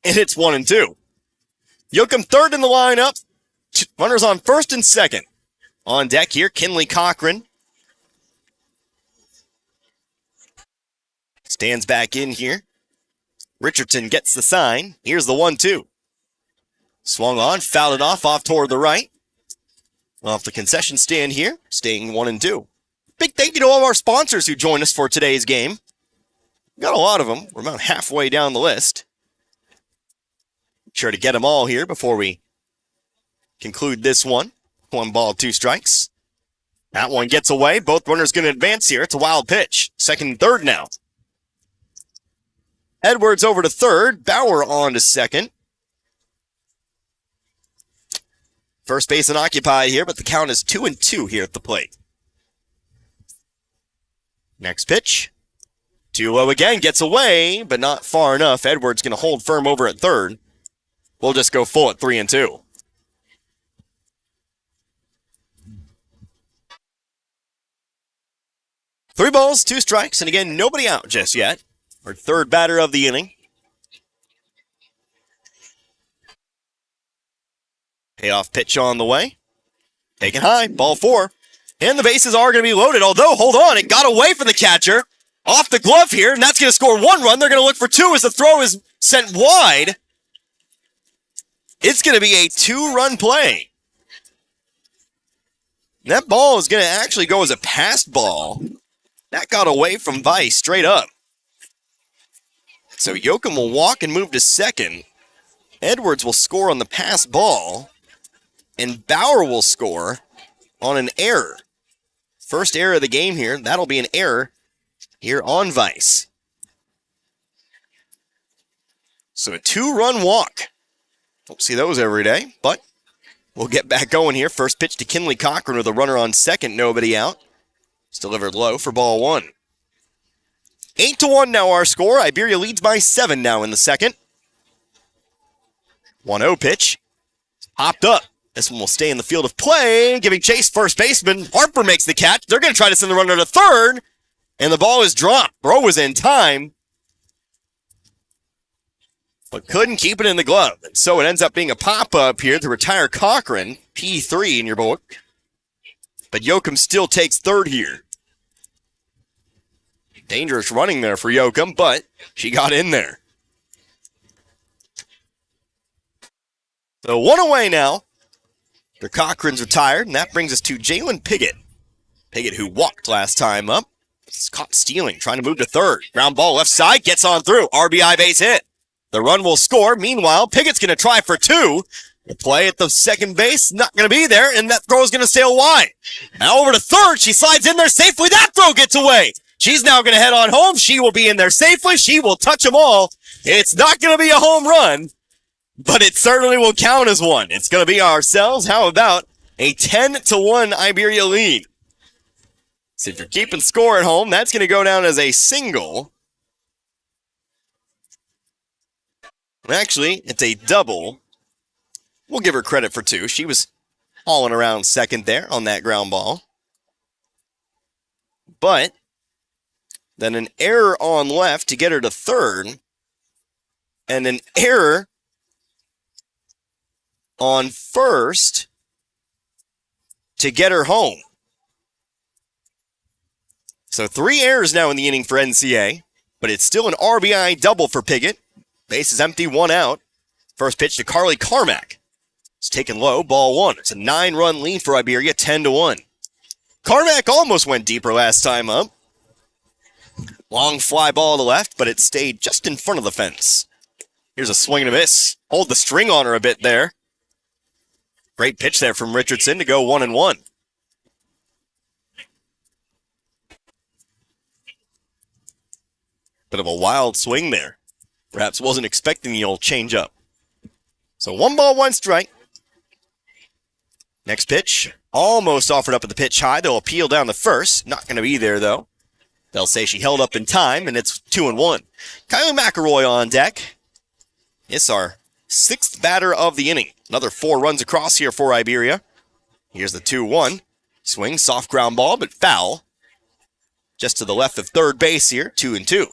And it's 1-2. Yoakum third in the lineup. Runners on first and second. On deck here, Kinley Cochran. Stands back in here. Richardson gets the sign. Here's the 1-2. Swung on, fouled it off toward the right. Off the concession stand here, staying 1-2. Big thank you to all of our sponsors who joined us for today's game. Got a lot of them. We're about halfway down the list. Sure to get them all here before we conclude this one. 1 ball, 2 strikes. That one gets away. Both runners going to advance here. It's a wild pitch. Second and third now. Edwards over to third. Bauer on to second. First base unoccupied here, but the count is 2-2 here at the plate. Next pitch. Too low again. Gets away, but not far enough. Edwards going to hold firm over at third. We'll just go full at 3-2. Three balls, 2 strikes, and again, nobody out just yet. Our third batter of the inning. Payoff pitch on the way. Taken high, ball 4. And the bases are going to be loaded, although, hold on, it got away from the catcher. Off the glove here, and that's going to score 1 run. They're going to look for 2 as the throw is sent wide. It's going to be a 2-run play. That ball is going to actually go as a passed ball. That got away from Vice straight up. So Yoakum will walk and move to second. Edwards will score on the pass ball. And Bauer will score on an error. First error of the game here. That'll be an error here on Vice. So a 2-run walk. Don't see those every day, but we'll get back going here. First pitch to Kinley Cochran with a runner on second, nobody out. It's delivered low for ball 1. 8-1 now our score. Iberia leads by 7 now in the second. 1-0 pitch. Popped up. This one will stay in the field of play, giving chase first baseman. Harper makes the catch. They're going to try to send the runner to third, and the ball is dropped. Bro was in time, but couldn't keep it in the glove. And so it ends up being a pop-up here to retire Cochran, P3 in your book. But Yoakum still takes third here. Dangerous running there for Yoakum, but she got in there. So 1 away now. The Cochran's retired, and that brings us to Jalen Piggott. Piggott, who walked last time up, is caught stealing, trying to move to third. Ground ball left side, gets on through. RBI base hit. The run will score. Meanwhile, Piggott's going to try for 2. The play at the second base, not going to be there, and that throw is going to sail wide. Now over to third. She slides in there safely. That throw gets away. She's now going to head on home. She will be in there safely. She will touch them all. It's not going to be a home run, but it certainly will count as one. It's going to be ourselves. How about a 10-1 Iberia lead? So if you're keeping score at home, that's going to go down as a single. Actually, it's a double. We'll give her credit for 2. She was hauling around second there on that ground ball. But then an error on left to get her to third. And an error on first to get her home. So 3 errors now in the inning for NCA, but it's still an RBI double for Piggott. Base is empty, 1 out. First pitch to Carly Carmack. It's taken low, ball 1. It's a 9-run lead for Iberia, 10-1. Carmack almost went deeper last time up. Long fly ball to left, but it stayed just in front of the fence. Here's a swing and a miss. Hold the string on her a bit there. Great pitch there from Richardson to go 1-1. Bit of a wild swing there. Perhaps wasn't expecting the old change-up. So 1 ball, 1 strike. Next pitch, almost offered up at the pitch high. They'll appeal down the first. Not going to be there, though. They'll say she held up in time, and it's 2-1. Kylie McElroy on deck. It's our 6th batter of the inning. Another 4 runs across here for Iberia. Here's the 2-1. Swing, soft ground ball, but foul. Just to the left of third base here, 2-2.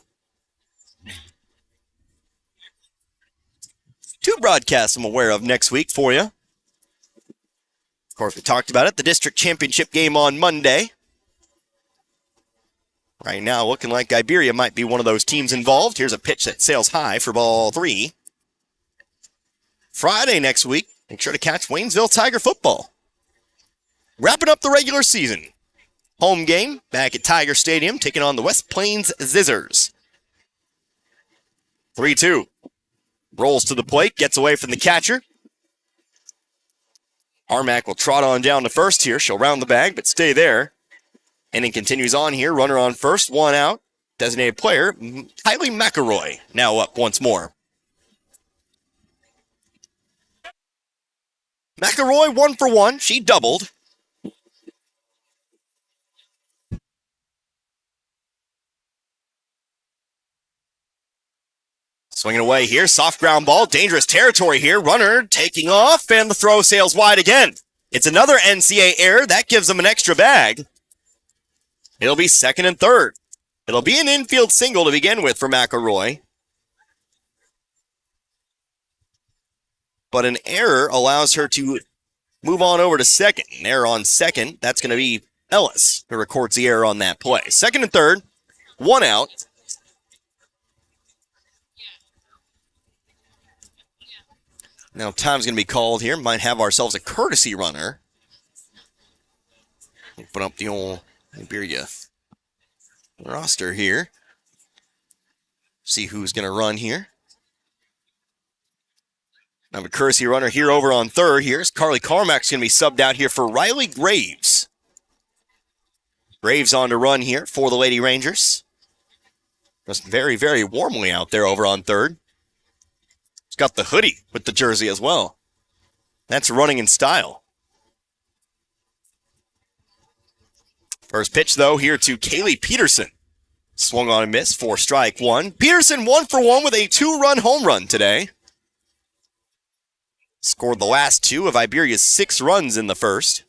2 broadcasts I'm aware of next week for you. Of course, we talked about it. The district championship game on Monday. Right now, looking like Iberia might be one of those teams involved. Here's a pitch that sails high for ball 3. Friday next week, make sure to catch Waynesville Tiger football. Wrapping up the regular season. Home game back at Tiger Stadium, taking on the West Plains Zizzers. 3-2. Rolls to the plate, gets away from the catcher. Harmack will trot on down to first here. She'll round the bag, but stay there. Inning continues on here. Runner on first, 1 out. Designated player, Kylie McElroy, now up once more. McElroy 1 for 1. She doubled. Swinging away here. Soft ground ball. Dangerous territory here. Runner taking off, and the throw sails wide again. It's another NCA error. That gives them an extra bag. It'll be second and third. It'll be an infield single to begin with for McElroy. But an error allows her to move on over to second. An error on second. That's going to be Ellis who records the error on that play. Second and third. 1 out. Now time's going to be called here. Might have ourselves a courtesy runner. Open up the old Iberia roster here. See who's going to run here. Now a courtesy runner here over on third. Here's Carly Carmack's going to be subbed out here for Riley Graves. Graves on to run here for the Lady Rangers. Just very, very warmly out there over on third. He's got the hoodie with the jersey as well. That's running in style. First pitch, though, here to Kaylee Peterson. Swung on and missed for strike 1. Peterson 1 for 1 with a 2-run home run today. Scored the last 2 of Iberia's 6 runs in the first.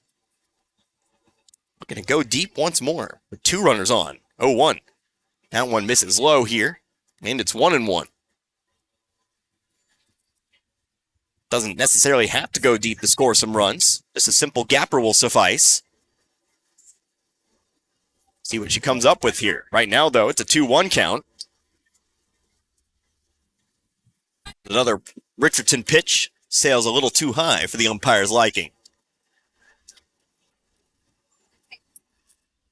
Looking to go deep once more with 2 runners on. 0-1. That one misses low here, and it's 1-1. Doesn't necessarily have to go deep to score some runs. Just a simple gapper will suffice. See what she comes up with here. Right now, though, it's a 2-1 count. Another Richardson pitch sails a little too high for the umpire's liking.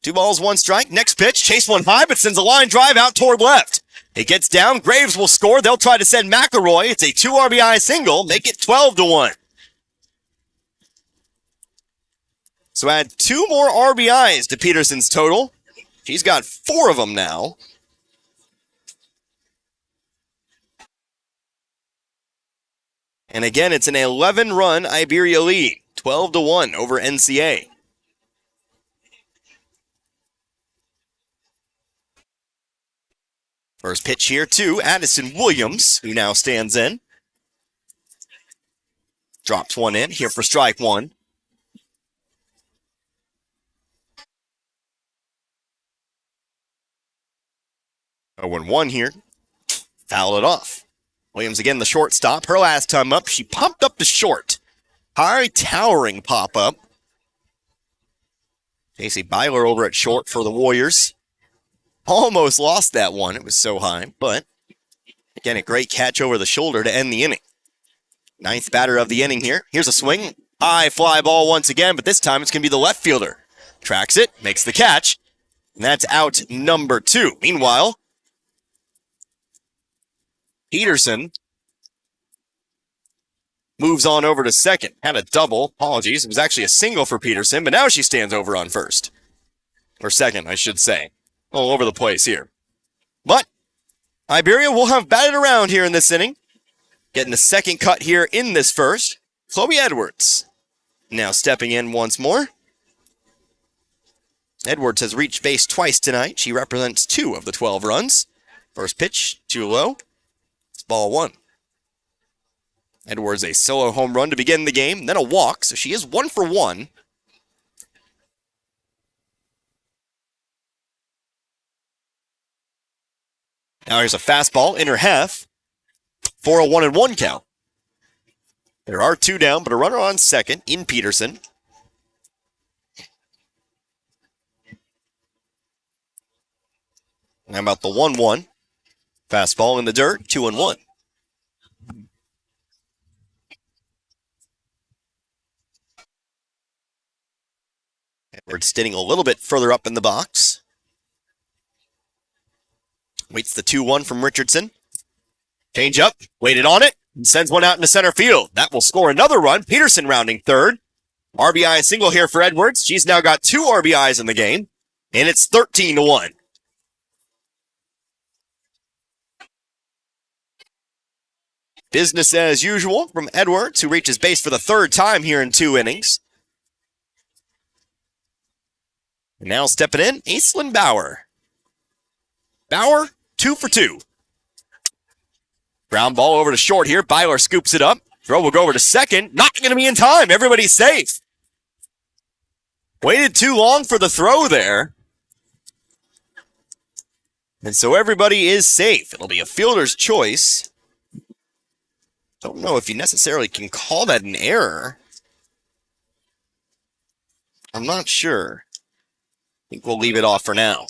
2 balls, 1 strike. Next pitch, chase one high, but sends a line drive out toward left. It gets down. Graves will score. They'll try to send McElroy. It's a 2 RBI single. Make it 12-1. So add 2 more RBIs to Peterson's total. She's got 4 of them now. And again, it's an 11-run Iberia lead. 12-1 over NCA. First pitch here to Addison Williams, who now stands in. Drops one in here for strike 1. 0-1 here. Foul it off. Williams again the shortstop. Her last time up, she popped up to short. High towering pop-up. Casey Byler over at short for the Warriors. Almost lost that one. It was so high, but again, a great catch over the shoulder to end the inning. 9th batter of the inning here. Here's a swing. High fly ball once again, but this time it's going to be the left fielder. Tracks it, makes the catch, and that's out number 2. Meanwhile, Peterson moves on over to second. Had a double. Apologies. It was actually a single for Peterson, but now she stands over on first. Or second, I should say. All over the place here. But Iberia will have batted around here in this inning. Getting the second cut here in this first. Chloe Edwards now stepping in once more. Edwards has reached base twice tonight. She represents 2 of the 12 runs. First pitch, too low. It's ball 1. Edwards a solo home run to begin the game, then a walk, so she is 1 for 1. Now here's a fastball in her half for a 1-1 count. There are 2 down, but a runner on second in Peterson. How about the 1-1? Fastball in the dirt, 2-1. Edwards standing a little bit further up in the box. Waits the 2-1 from Richardson. Change up, waited on it, and sends one out into center field. That will score another run. Peterson rounding third. RBI single here for Edwards. She's now got 2 RBIs in the game, and it's 13-1. Business as usual from Edwards, who reaches base for the 3rd time here in 2 innings. And now stepping in, Aislinn Bauer. Bauer, 2 for 2. Ground ball over to short here. Byler scoops it up. Throw will go over to second. Not going to be in time. Everybody's safe. Waited too long for the throw there. And so everybody is safe. It'll be a fielder's choice. Don't know if you necessarily can call that an error. I'm not sure. I think we'll leave it off for now.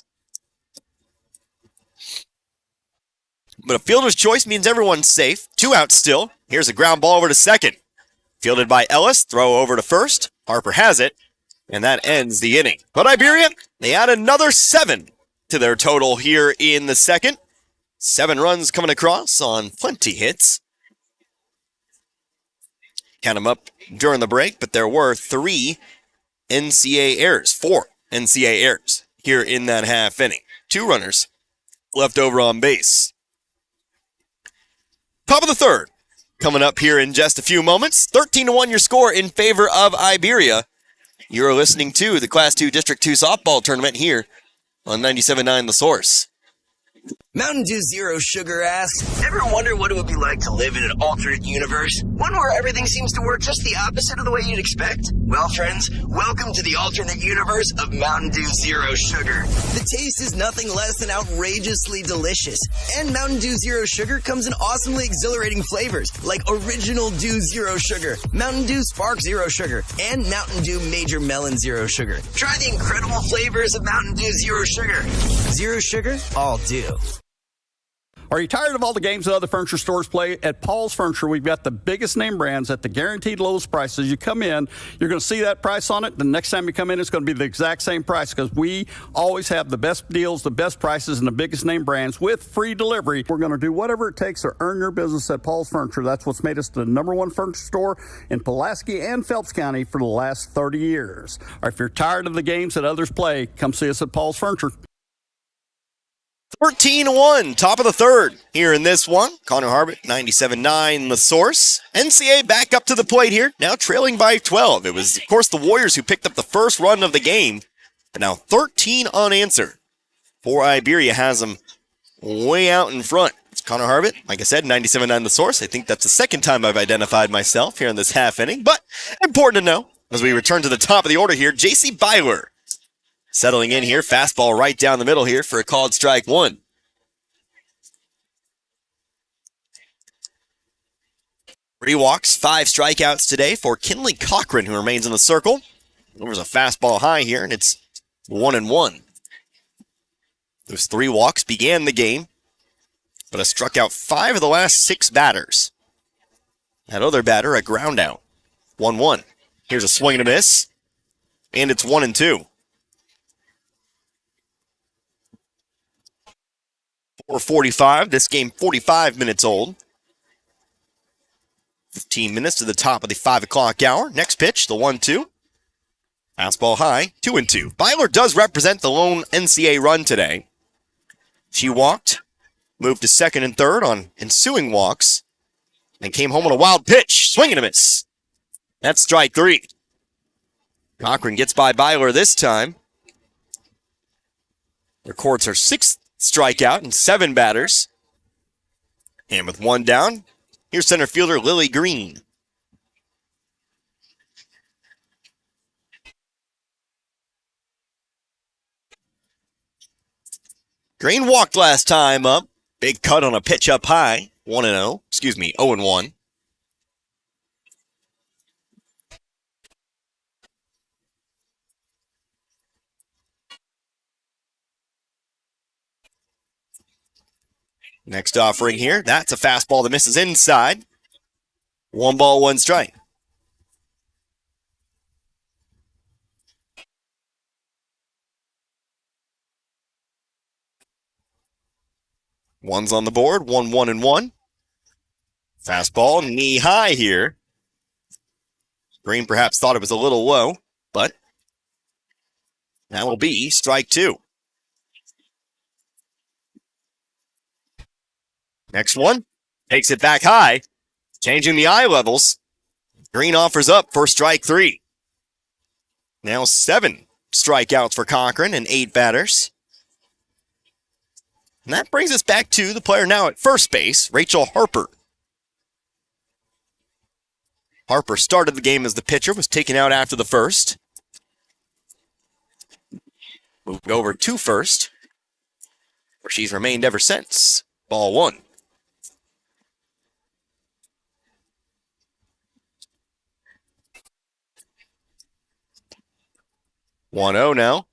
But a fielder's choice means everyone's safe. 2 out still. Here's a ground ball over to second. Fielded by Ellis. Throw over to first. Harper has it. And that ends the inning. But Iberia, they add another 7 to their total here in the second. 7 runs coming across on plenty hits. Count them up during the break, but there were 3 NCA errors. 4 NCA errors here in that half inning. 2 runners left over on base. Top of the 3rd. Coming up here in just a few moments. 13-1 your score in favor of Iberia. You're listening to the Class 2 District 2 softball tournament here on 97.9 The Source. Mountain Dew Zero Sugar asks, ever wonder what it would be like to live in an alternate universe? One where everything seems to work just the opposite of the way you'd expect? Well, friends, welcome to the alternate universe of Mountain Dew Zero Sugar. The taste is nothing less than outrageously delicious. And Mountain Dew Zero Sugar comes in awesomely exhilarating flavors like Original Dew Zero Sugar, Mountain Dew Spark Zero Sugar, and Mountain Dew Major Melon Zero Sugar. Try the incredible flavors of Mountain Dew Zero Sugar. Zero Sugar, all dew. Are you tired of all the games that other furniture stores play? At Paul's Furniture, we've got the biggest name brands at the guaranteed lowest prices. You come in, you're going to see that price on it. The next time you come in, it's going to be the exact same price because we always have the best deals, the best prices, and the biggest name brands with free delivery. We're going to do whatever it takes to earn your business at Paul's Furniture. That's what's made us the #1 furniture store in Pulaski and Phelps County for the last 30 years. Or if you're tired of the games that others play, come see us at Paul's Furniture. 13-1, top of the 3rd here in this one. Connor Harbert, 97.9 The Source. NCA back up to the plate here, now trailing by 12. It was, of course, the Warriors who picked up the first run of the game, but now 13 unanswered. For Iberia has them way out in front. It's Connor Harbert, like I said, 97.9 The Source. I think that's the second time I've identified myself here in this half inning, but important to know as we return to the top of the order here, J.C. Byler. Settling in here, fastball right down the middle here for a called strike 1. Three walks, 5 strikeouts today for Kinley Cochran, who remains in the circle. There's a fastball high here, and it's 1-1. Those 3 walks began the game, but has struck out 5 of the last 6 batters. That other batter, a ground out. 1-1. Here's a swing and a miss, and it's 1-2. 4:45. This game 45 minutes old. 15 minutes to the top of the 5 o'clock hour. Next pitch, the 1-2. Fastball high, 2-2. Byler does represent the lone NCA run today. She walked, moved to second and third on ensuing walks, and came home on a wild pitch. Swing and a miss. That's strike 3. Cochran gets by Byler this time. Records her 6th strikeout and 7 batters. And with 1 down, here's center fielder Lily Green. Green walked last time up. Big cut on a pitch up high. 1-0. 0-1. Next offering here, that's a fastball that misses inside. 1 ball, 1 strike. One's on the board, 1-1-1. Fastball knee high here. Green perhaps thought it was a little low, but that will be strike 2. Next one, takes it back high, changing the eye levels. Green offers up for strike 3. Now 7 strikeouts for Cochran and 8 batters. And that brings us back to the player now at first base, Rachel Harper. Harper started the game as the pitcher, was taken out after the first. Moved over to first, where she's remained ever since. Ball 1. "1-0 now.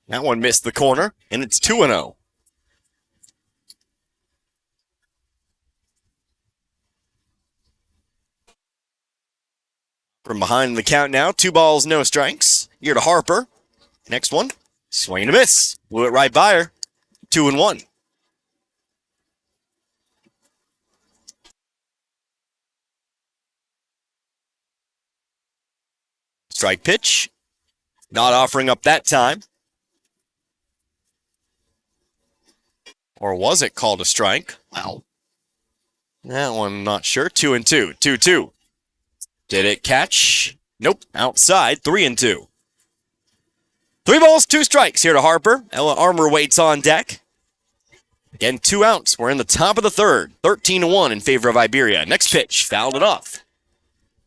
That one missed the corner, and it's 2-0. From behind the count now, 2 balls, no strikes. Here to Harper. Next one, swing and a miss. Blew it right by her. 2-1. Strike pitch. Not offering up that time. Or was it called a strike? Wow. That one, not sure. 2-2. 2-2. Did it catch? Nope. Outside. 3-2. 3 balls, 2 strikes here to Harper. Ella Armour waits on deck. Again, 2 outs. We're in the top of the third. 13-1 in favor of Iberia. Next pitch. Fouled it off.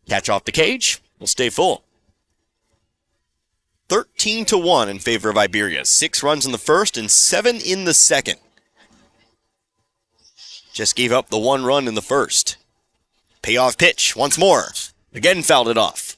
Catch off the cage. Will stay full. 13-1 in favor of Iberia. 6 runs in the first and 7 in the second. Just gave up the 1 run in the first. Payoff pitch once more. Again fouled it off.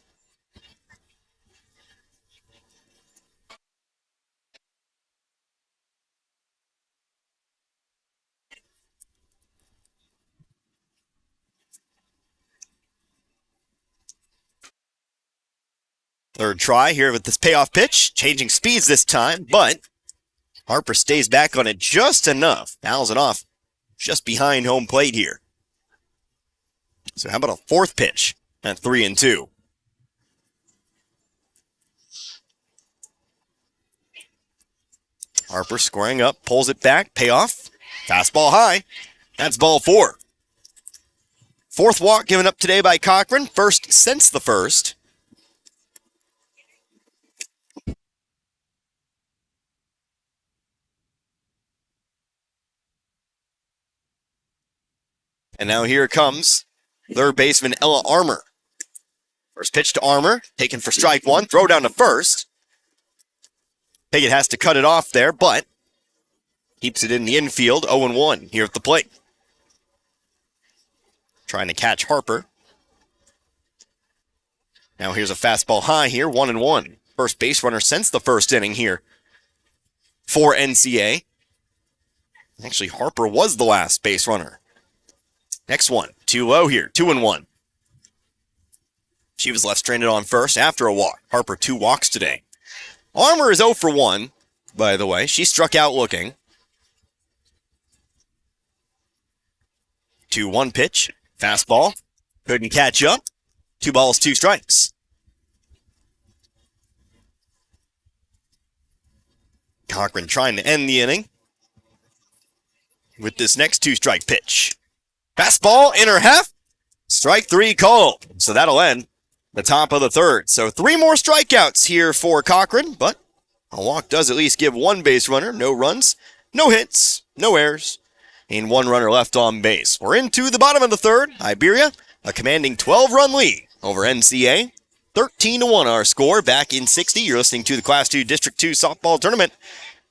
Third try here with this payoff pitch. Changing speeds this time, but Harper stays back on it just enough. Fouls it off just behind home plate here. So how about a 4th pitch at 3-2? Harper squaring up, pulls it back, payoff. Fastball high. That's ball 4. 4th walk given up today by Cochran. First since the first. And now here comes third baseman Ella Armour. First pitch to Armour, taken for strike 1, throw down to first. Piggott has to cut it off there, but keeps it in the infield, 0-1 here at the plate. Trying to catch Harper. Now here's a fastball high here, 1-1. First base runner since the first inning here for NCA. Actually, Harper was the last base runner. Next one, too low here, 2-1. She was left stranded on first after a walk. Harper 2 walks today. Armour is 0-1, by the way. She struck out looking. 2-1 pitch, fastball. Couldn't catch up. 2 balls, 2 strikes. Cochran trying to end the inning with this next 2-strike pitch. Fastball, inner half, strike 3 called. So that'll end the top of the third. So 3 more strikeouts here for Cochran, but a walk does at least give 1 base runner. No runs, no hits, no errors, and 1 runner left on base. We're into the bottom of the third. Iberia, a commanding 12-run lead over NCA. 13-1 our score, back in 60. You're listening to the Class 2 District 2 softball tournament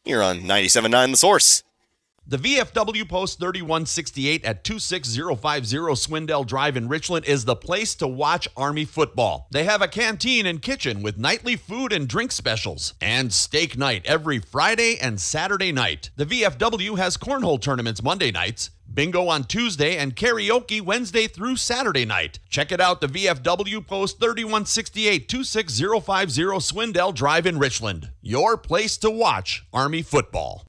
here on 97.9 The Source. The VFW Post 3168 at 26050 Swindell Drive in Richland is the place to watch Army football. They have a canteen and kitchen with nightly food and drink specials and steak night every Friday and Saturday night. The VFW has cornhole tournaments Monday nights, Bingo on Tuesday and karaoke Wednesday through Saturday night. Check it out, the VFW Post 3168-26050 Swindell Drive in Richland. Your place to watch Army football.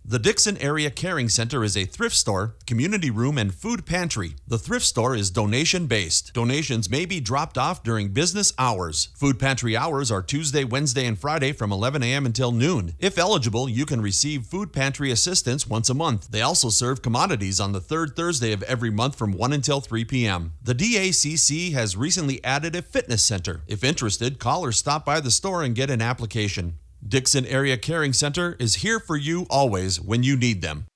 The Dixon Area Caring Center is a thrift store, community room, and food pantry. The thrift store is donation-based. Donations may be dropped off during business hours. Food pantry hours are Tuesday, Wednesday, and Friday from 11 a.m. until noon. If eligible, you can receive food pantry assistance once a month. They also serve commodities on the third Thursday of every month from 1 until 3 p.m. The DACC has recently added a fitness center. If interested, call or stop by the store and get an application. Dixon Area Caring Center is here for you always when you need them.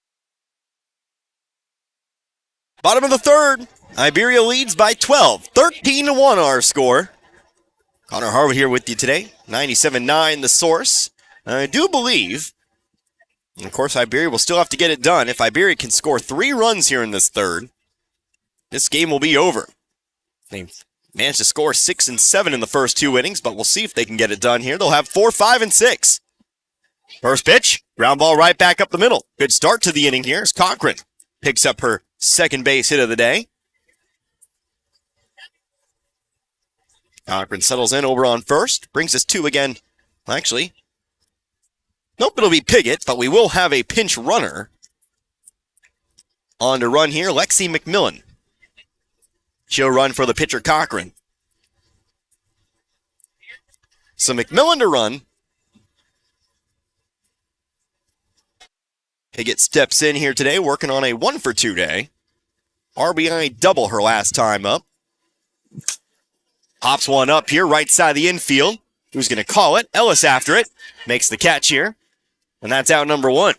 Bottom of the third, Iberia leads by 12, 13-1 our score. Connor Harwood here with you today, 97.9 the source. I do believe, and of course Iberia will still have to get it done. If Iberia can score 3 runs here in this third, this game will be over. They've managed to score 6 and 7 in the first 2 innings, but we'll see if they can get it done here. They'll have 4, 5, and 6. First pitch, ground ball right back up the middle. Good start to the inning here as Cochran picks up her second base hit of the day. Cochran settles in over on first, brings us 2 again. Actually, nope, it'll be Piggott, but we will have a pinch runner on to run here, Lexi McMillan. She'll run for the pitcher Cochran. So McMillan to run. Piggott steps in here today, working on a 1-for-2 day. RBI double her last time up. Hops one up here, right side of the infield. Who's going to call it? Ellis after it. Makes the catch here. And that's out number 1.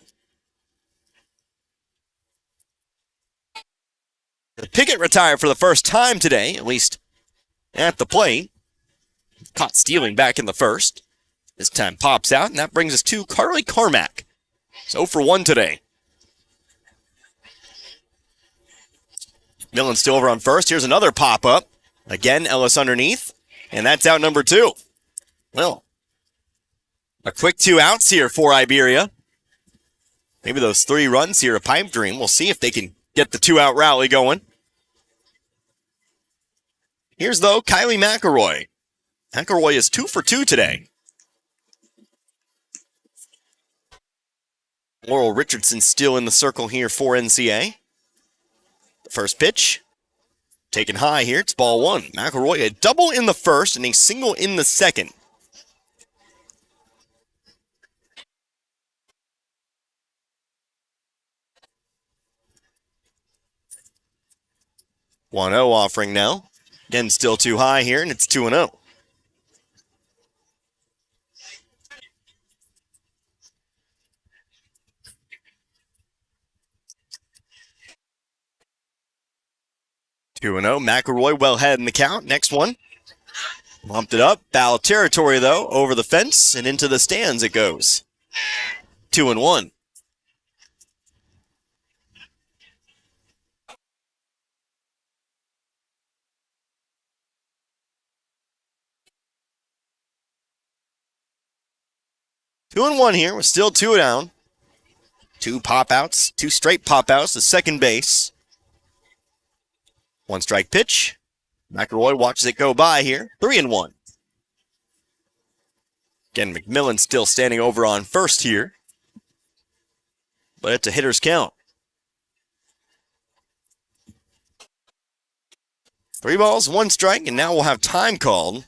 Piggott retired for the first time today, at least at the plate. Caught stealing back in the first. This time pops out, and that brings us to Carly Carmack. So for 1 today. Millen still over on first. Here's another pop-up. Again, Ellis underneath, and that's out number 2. Well, a quick 2 outs here for Iberia. Maybe those 3 runs here, a pipe dream. We'll see if they can get the 2-out rally going. Here's, though, Kylie McElroy. McElroy is 2 for 2 today. Laurel Richardson still in the circle here for NCA. The first pitch, taken high here. It's ball 1. McElroy a double in the first and a single in the second. (1-0) offering now. Again, still too high here, and it's 2-0. McElroy well ahead in the count. Next one. Bumped it up. Foul territory, though. Over the fence and into the stands it goes. 2-1. Two and 1 here. We're still 2 down. 2 pop-outs. 2 straight pop-outs to second base. 1 strike pitch. McElroy watches it go by here. 3-1. Again, McMillan still standing over on first here. But it's a hitter's count. 3 balls, 1 strike, and now we'll have time called.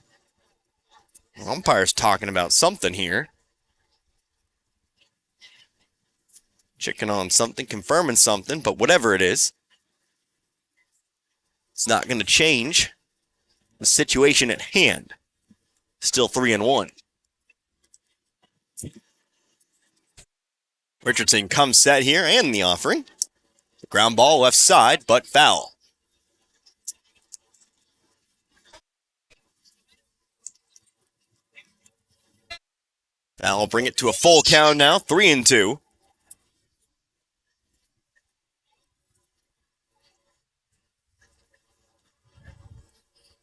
Umpire's talking about something here. Checking on something, confirming something, but whatever it is, it's not going to change the situation at hand. Still 3-1. Richardson comes set here and the offering. Ground ball left side, but foul. That'll bring it to a full count now, 3-2.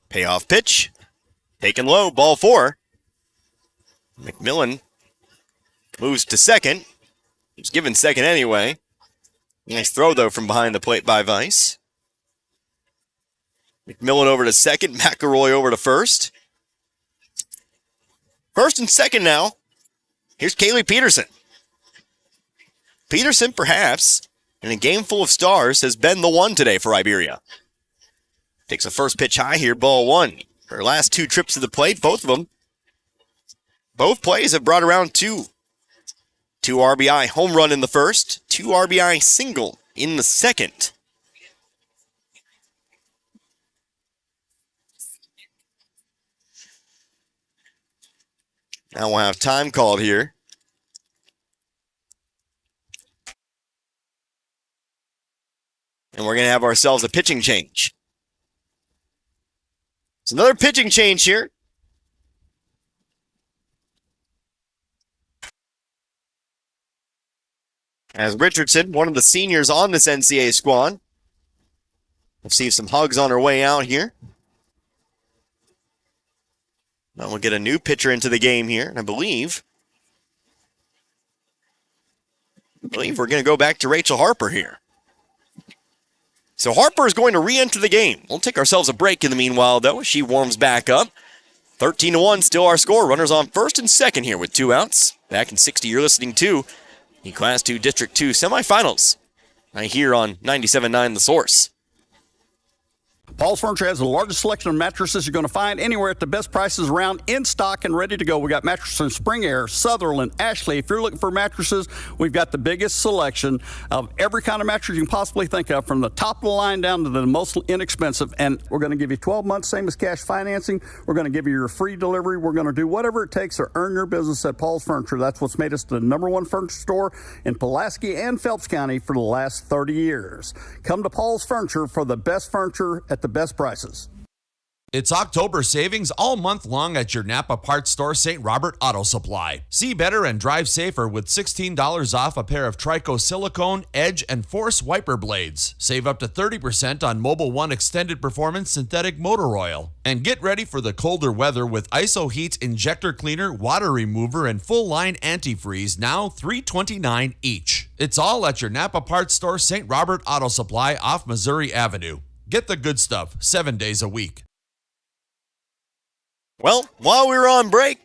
Payoff pitch. Taken low, ball 4. McMillan moves to second. He's given second anyway. Nice throw, though, from behind the plate by Vice. McMillan over to second. McElroy over to first. First and second now. Here's Kaylee Peterson. Peterson, perhaps, in a game full of stars, has been the one today for Iberia. Takes a first pitch high here, ball one. Her last 2 trips to the plate, both of them. Both plays have brought around 2. 2 RBI home run in the first, 2 RBI single in the second. Now we'll have time called here. And we're going to have ourselves a pitching change. It's another pitching change here. As Richardson, one of the seniors on this NCA squad, received some hugs on her way out here. Now we'll get a new pitcher into the game here, and I believe we're going to go back to Rachel Harper here. So Harper is going to re-enter the game. We'll take ourselves a break in the meanwhile, though, as she warms back up. 13-1, still our score. Runners on first and second here with 2 outs. Back in 60, you're listening to the Class 2 District 2 semifinals right here on 97.9 The Source. Paul's Furniture has the largest selection of mattresses you're going to find anywhere at the best prices around, in stock and ready to go. We got mattresses from Spring Air, Sutherland, Ashley. If you're looking for mattresses, we've got the biggest selection of every kind of mattress you can possibly think of, from the top of the line down to the most inexpensive. And we're going to give you 12 months, same as cash financing. We're going to give you your free delivery. We're going to do whatever it takes to earn your business at Paul's Furniture. That's what's made us the #1 furniture store in Pulaski and Phelps County for the last 30 years. Come to Paul's Furniture for the best furniture at the best prices. It's October savings all month long at your Napa Parts Store St. Robert Auto Supply. See better and drive safer with $16 off a pair of Trico Silicone, Edge, and Force wiper blades. Save up to 30% on Mobile One Extended Performance Synthetic Motor Oil. And get ready for the colder weather with ISO Heat Injector Cleaner, Water Remover, and Full Line Antifreeze, now $3.29 each. It's all at your Napa Parts Store St. Robert Auto Supply off Missouri Avenue. Get the good stuff 7 days a week. Well, while we were on break,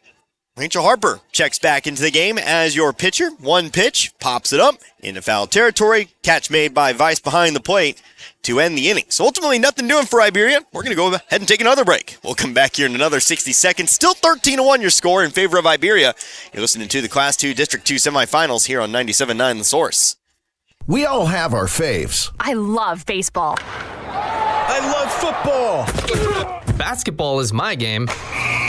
Rachel Harper checks back into the game as your pitcher. 1 pitch, pops it up into foul territory. Catch made by Vice behind the plate to end the inning. So ultimately, nothing doing for Iberia. We're going to go ahead and take another break. We'll come back here in another 60 seconds. Still 13-1 your score in favor of Iberia. You're listening to the Class 2 District 2 semifinals here on 97.9 The Source. We all have our faves. I love baseball. I love football. Basketball is my game.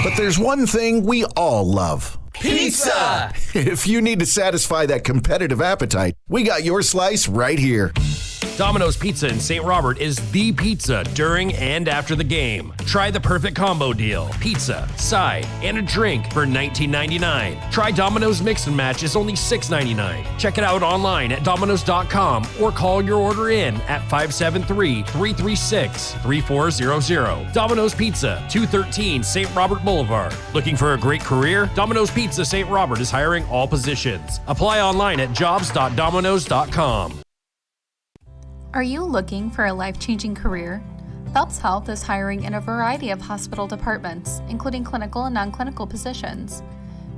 But there's one thing we all love. Pizza! If you need to satisfy that competitive appetite, we got your slice right here. Domino's Pizza in St. Robert is the pizza during and after the game. Try the perfect combo deal. Pizza, side, and a drink for $19.99. Try Domino's Mix and Match is only $6.99. Check it out online at Domino's.com or call your order in at 573-336-3400. Domino's Pizza, 213 St. Robert Boulevard. Looking for a great career? Domino's Pizza St. Robert is hiring all positions. Apply online at jobs.domino's.com. Are you looking for a life-changing career? Phelps Health is hiring in a variety of hospital departments, including clinical and non-clinical positions.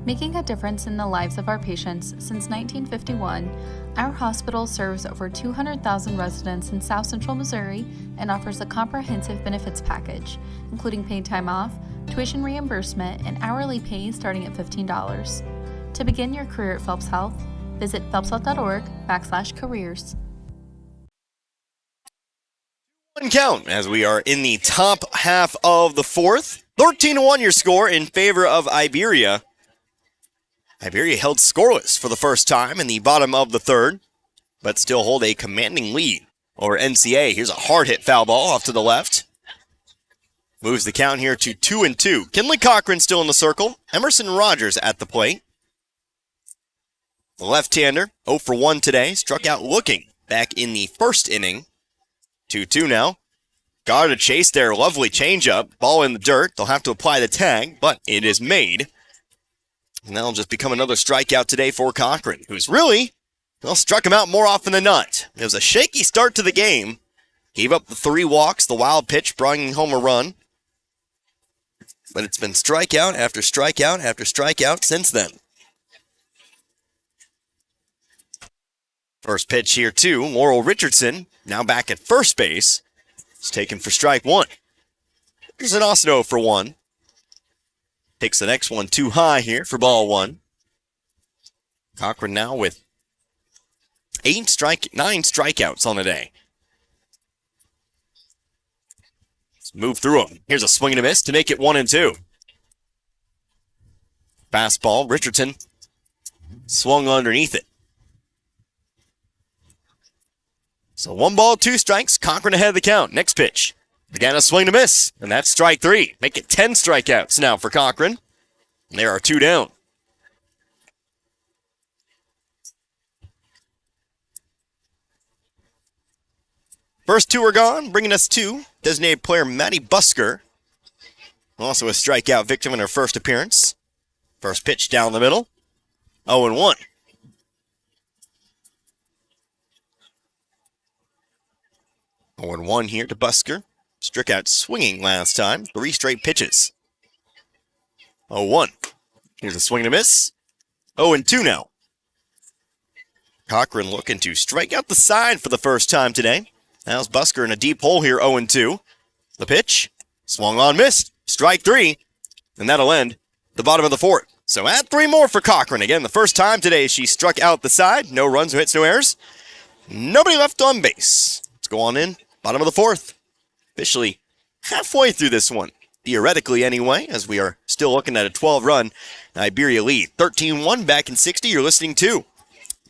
Making a difference in the lives of our patients since 1951, our hospital serves over 200,000 residents in South Central Missouri and offers a comprehensive benefits package, including paid time off, tuition reimbursement, and hourly pay starting at $15. To begin your career at Phelps Health, visit phelpshealth.org/careers. Count as we are in the top half of the fourth. 13-1 your score in favor of Iberia. Iberia held scoreless for the first time in the bottom of the third, but still hold a commanding lead over NCA. Here's a hard hit foul ball off to the left. Moves the count here to 2-2. Kinley Cochran still in the circle. Emerson Rogers at the plate. The left-hander, 0 for 1 today, struck out looking back in the first inning. 2-2 now. Got a chase there. Lovely changeup. Ball in the dirt. They'll have to apply the tag, but it is made. And that'll just become another strikeout today for Cochran, who's really Well, struck him out more often than not. It was a shaky start to the game. Gave up the 3 walks, the wild pitch, bringing home a run. But it's been strikeout after strikeout after strikeout since then. First pitch here, too. Laurel Richardson, now back at first base, is taken for strike 1. Here's an also for 1. Takes the next one too high here for ball 1. Cochran now with 9 strikeouts on the day. Let's move through them. Here's a swing and a miss to make it 1-2. Fastball, Richardson swung underneath it. So 1 ball, 2 strikes. Cochran ahead of the count. Next pitch. Again, a swing to miss, and that's strike 3. Make it 10 strikeouts now for Cochran. And there are 2 down. First 2 are gone, bringing us to designated player Maddie Busker. Also a strikeout victim in her first appearance. First pitch down the middle. 0-1. 0-1 here to Busker. Struck out swinging last time. 3 straight pitches. 0-1. Here's a swing and a miss. 0-2 now. Cochran looking to strike out the side for the first time today. Now's Busker in a deep hole here, 0-2. The pitch, swung on, missed. Strike 3, and that'll end the bottom of the 4th. So add 3 more for Cochran. Again, the first time today she struck out the side. No runs, no hits, no errors. Nobody left on base. Let's go on in, bottom of the 4th. Officially halfway through this one. Theoretically anyway, as we are still looking at a 12-run Iberia lead. 13-1 back in 60. You're listening to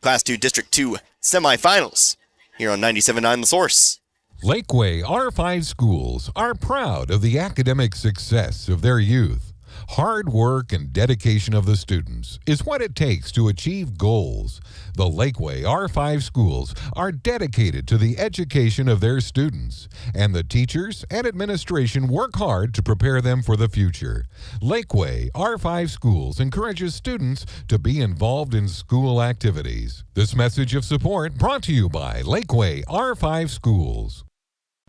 Class 2 District 2 Semifinals here on 97.9 The Source. Lakeway R5 schools are proud of the academic success of their youth. Hard work and dedication of the students is what it takes to achieve goals. The Lakeway R5 schools are dedicated to the education of their students, and the teachers and administration work hard to prepare them for the future. Lakeway R5 schools encourages students to be involved in school activities. This message of support brought to you by Lakeway R5 schools.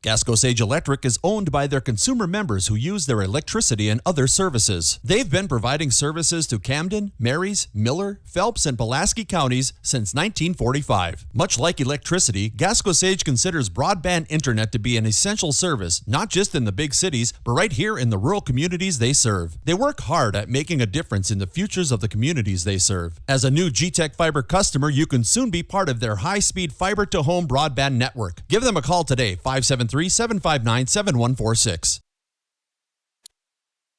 Gasco Sage Electric is owned by their consumer members who use their electricity and other services. They've been providing services to Camden, Marys, Miller, Phelps, and Pulaski counties since 1945. Much like electricity, Gasco Sage considers broadband internet to be an essential service, not just in the big cities, but right here in the rural communities they serve. They work hard at making a difference in the futures of the communities they serve. As a new G-Tech Fiber customer, you can soon be part of their high-speed fiber-to-home broadband network. Give them a call today, 573-759-7146.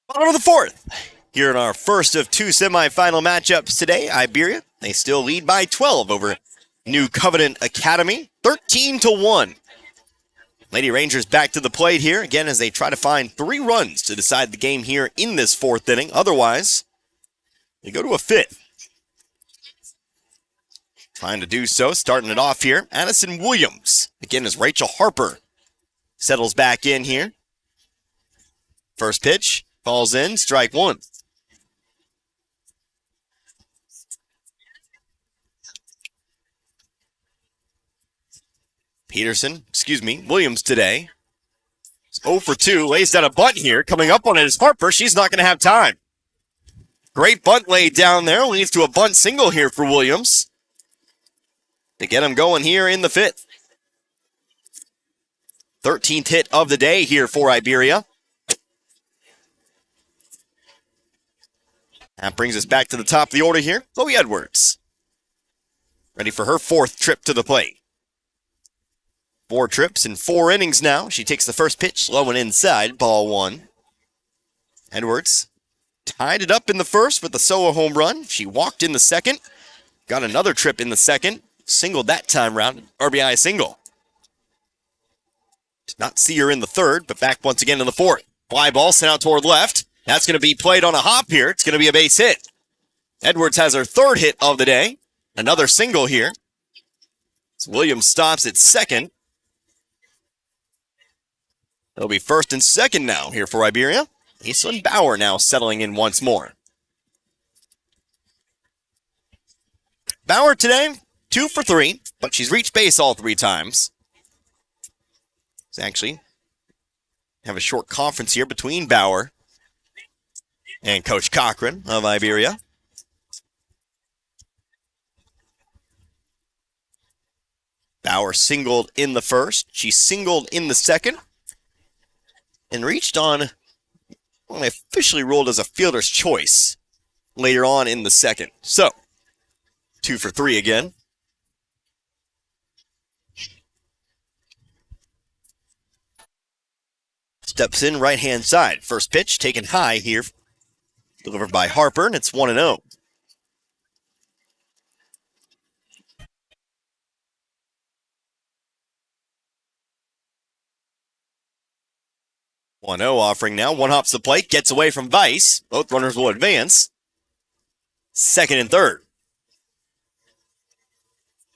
Bottom of the 4th. Here in our first of 2 semifinal matchups today, Iberia, they still lead by 12 over New Covenant Academy, 13-1. Lady Rangers back to the plate here, again, as they try to find 3 runs to decide the game here in this 4th inning. Otherwise, they go to a 5th. Trying to do so, starting it off here, Addison Williams. Again, as Rachel Harper settles back in here. First pitch, falls in, strike 1. Williams today. It's 0 for 2, lays down a bunt here. Coming up on it is Harper. She's not going to have time. Great bunt laid down there, leads to a bunt single here for Williams to get him going here in the 5th. 13th hit of the day here for Iberia. That brings us back to the top of the order here. Chloe Edwards, ready for her 4th trip to the plate. 4 trips in 4 innings now. She takes the first pitch, low and inside, ball 1. Edwards tied it up in the first with a solo home run. She walked in the second, got another trip in the second, singled that time round, RBI single. Did not see her in the 3rd, but back once again in the 4th. Fly ball sent out toward left. That's going to be played on a hop here. It's going to be a base hit. Edwards has her 3rd hit of the day. Another single here. So Williams stops at second. It'll be 1st and 2nd now here for Iberia. Aislinn Bauer now settling in once more. Bauer today, 2 for 3, but she's reached base all 3 times. It's actually have a short conference here between Bauer and Coach Cochran of Iberia. Bauer singled in the first. She singled in the second and reached on what officially ruled as a fielder's choice later on in the second. So, 2 for 3 again. Steps in right-hand side. First pitch taken high here. Delivered by Harper, and it's 1-0. Offering now. One hops the plate, gets away from Weiss. Both runners will advance. Second and third.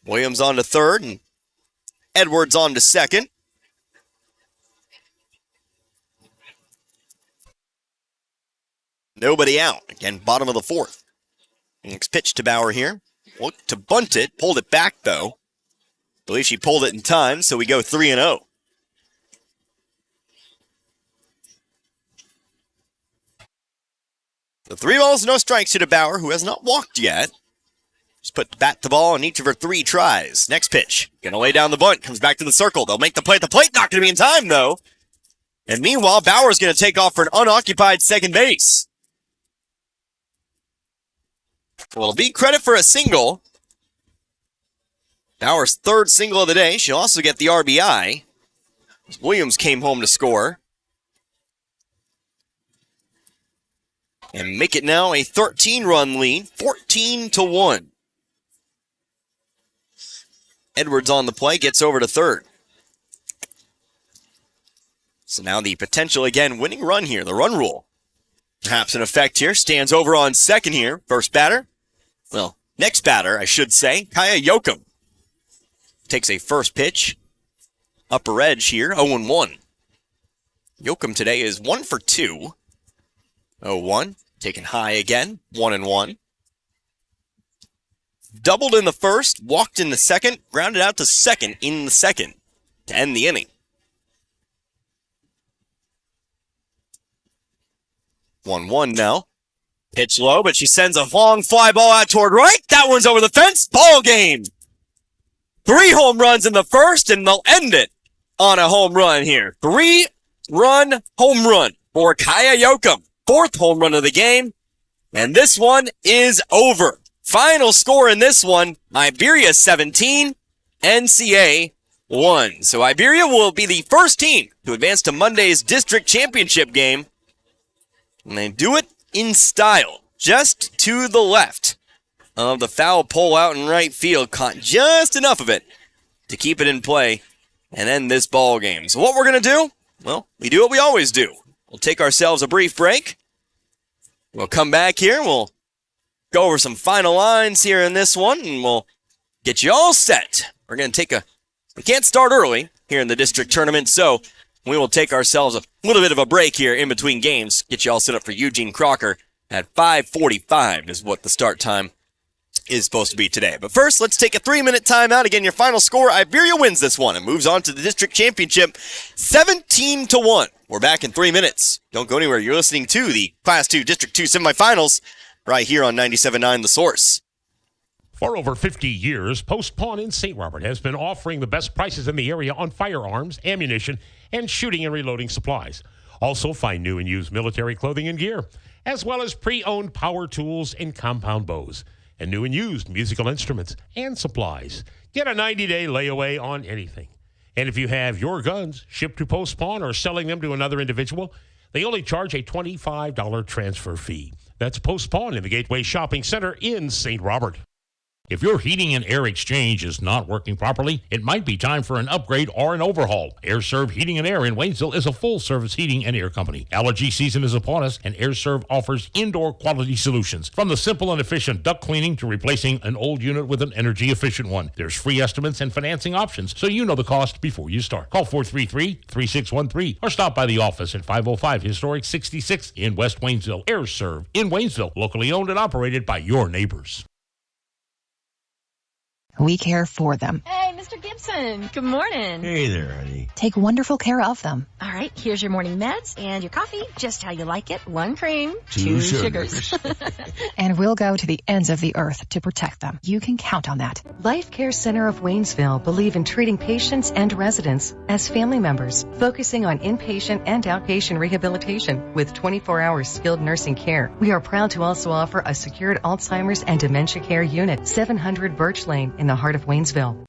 Williams on to third, and Edwards on to second. Nobody out. Again, bottom of the fourth. Next pitch to Bauer here. Looked to bunt it. Pulled it back, though. Believe she pulled it in time, so we go 3-0. The 3 balls, no strikes here to Bauer, who has not walked yet. Just put the bat to ball on each of her 3 tries. Next pitch. Gonna lay down the bunt. Comes back to the circle. They'll make the play at the plate. Not gonna be in time, though. And meanwhile, Bauer's gonna take off for an unoccupied second base. Well, be credit for a single. Bauer's 3rd single of the day. She'll also get the RBI. Williams came home to score. And make it now a 13-run lead, 14-1. Edwards on the play, gets over to third. So now the potential, again, winning run here, the run rule. Perhaps in effect here, stands over on second here. First batter. Well, next batter, I should say, Kaya Yoakum. Takes a first pitch. Upper edge here, 0-1. Yoakum today is 1 for 2. 0-1. Taken high again, 1-1. Doubled in the first, walked in the second, grounded out to second in the second to end the inning. 1-1 now. Pitch low, but she sends a long fly ball out toward right. That one's over the fence. Ball game. 3 home runs in the first, and they'll end it on a home run here. 3-run home run for Kaya Yoakum. 4th home run of the game. And this one is over. Final score in this one, Iberia 17, NCA 1. So Iberia will be the first team to advance to Monday's district championship game. And they do it in style, just to the left of the foul pole out in right field. Caught just enough of it to keep it in play and end this ball game. So what we're going to do? Well, we do what we always do. We'll take ourselves a brief break. We'll come back here. We'll go over some final lines here in this one, and we'll get you all set. We're going to we can't start early here in the district tournament, so we will take ourselves a little bit of a break here in between games. Get you all set up for Eugene Crocker at 5:45 is what the start time is supposed to be today. But first, let's take a 3-minute timeout. Again, your final score, Iberia wins this one and moves on to the district championship 17-1. We're back in 3 minutes. Don't go anywhere. You're listening to the Class 2 District 2 semifinals right here on 97.9 The Source. For over 50 years, Post Pawn in St. Robert has been offering the best prices in the area on firearms, ammunition, and shooting and reloading supplies. Also, find new and used military clothing and gear, as well as pre-owned power tools and compound bows, and new and used musical instruments and supplies. Get a 90-day layaway on anything. And if you have your guns shipped to Post Pawn or selling them to another individual, they only charge a $25 transfer fee. That's Post Pawn in the Gateway Shopping Center in St. Robert. If your heating and air exchange is not working properly, it might be time for an upgrade or an overhaul. AirServe Heating and Air in Waynesville is a full-service heating and air company. Allergy season is upon us, and AirServe offers indoor quality solutions. From the simple and efficient duct cleaning to replacing an old unit with an energy-efficient one. There's free estimates and financing options, so you know the cost before you start. Call 433-3613 or stop by the office at 505 Historic 66 in West Waynesville. AirServe in Waynesville, locally owned and operated by your neighbors. We care for them. Hey, Mr. Gibson. Good morning. Hey there, honey. Take wonderful care of them. All right, here's your morning meds and your coffee, just how you like it. 1 cream, 2 sugars. And we'll go to the ends of the earth to protect them. You can count on that. Life Care Center of Waynesville believe in treating patients and residents as family members, focusing on inpatient and outpatient rehabilitation with 24-hour skilled nursing care. We are proud to also offer a secured Alzheimer's and dementia care unit, 700 Birch Lane in the heart of Waynesville.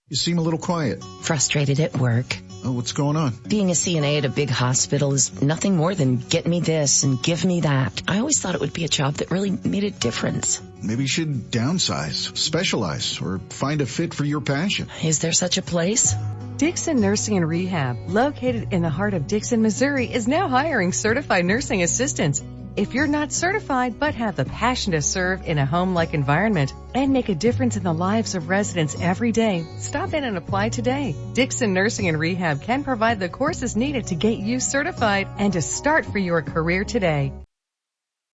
You seem a little quiet. Frustrated at work. Oh, what's going on? Being a CNA at a big hospital is nothing more than get me this and give me that. I always thought it would be a job that really made a difference. Maybe you should downsize, specialize, or find a fit for your passion. Is there such a place? Dixon Nursing and Rehab, located in the heart of Dixon, Missouri, is now hiring certified nursing assistants. If you're not certified but have the passion to serve in a home-like environment and make a difference in the lives of residents every day, stop in and apply today. Dixon Nursing and Rehab can provide the courses needed to get you certified and to start for your career today.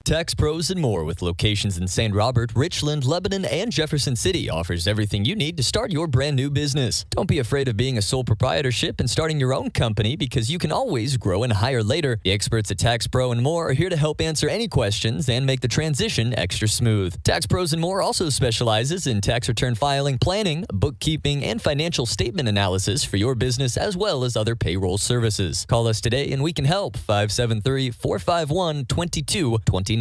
Tax Pros and More, with locations in St. Robert, Richland, Lebanon, and Jefferson City, offers everything you need to start your brand new business. Don't be afraid of being a sole proprietorship and starting your own company, because you can always grow and hire later. The experts at Tax Pro and More are here to help answer any questions and make the transition extra smooth. Tax Pros and More also specializes in tax return filing, planning, bookkeeping, and financial statement analysis for your business, as well as other payroll services. Call us today and we can help. 573-451-2229.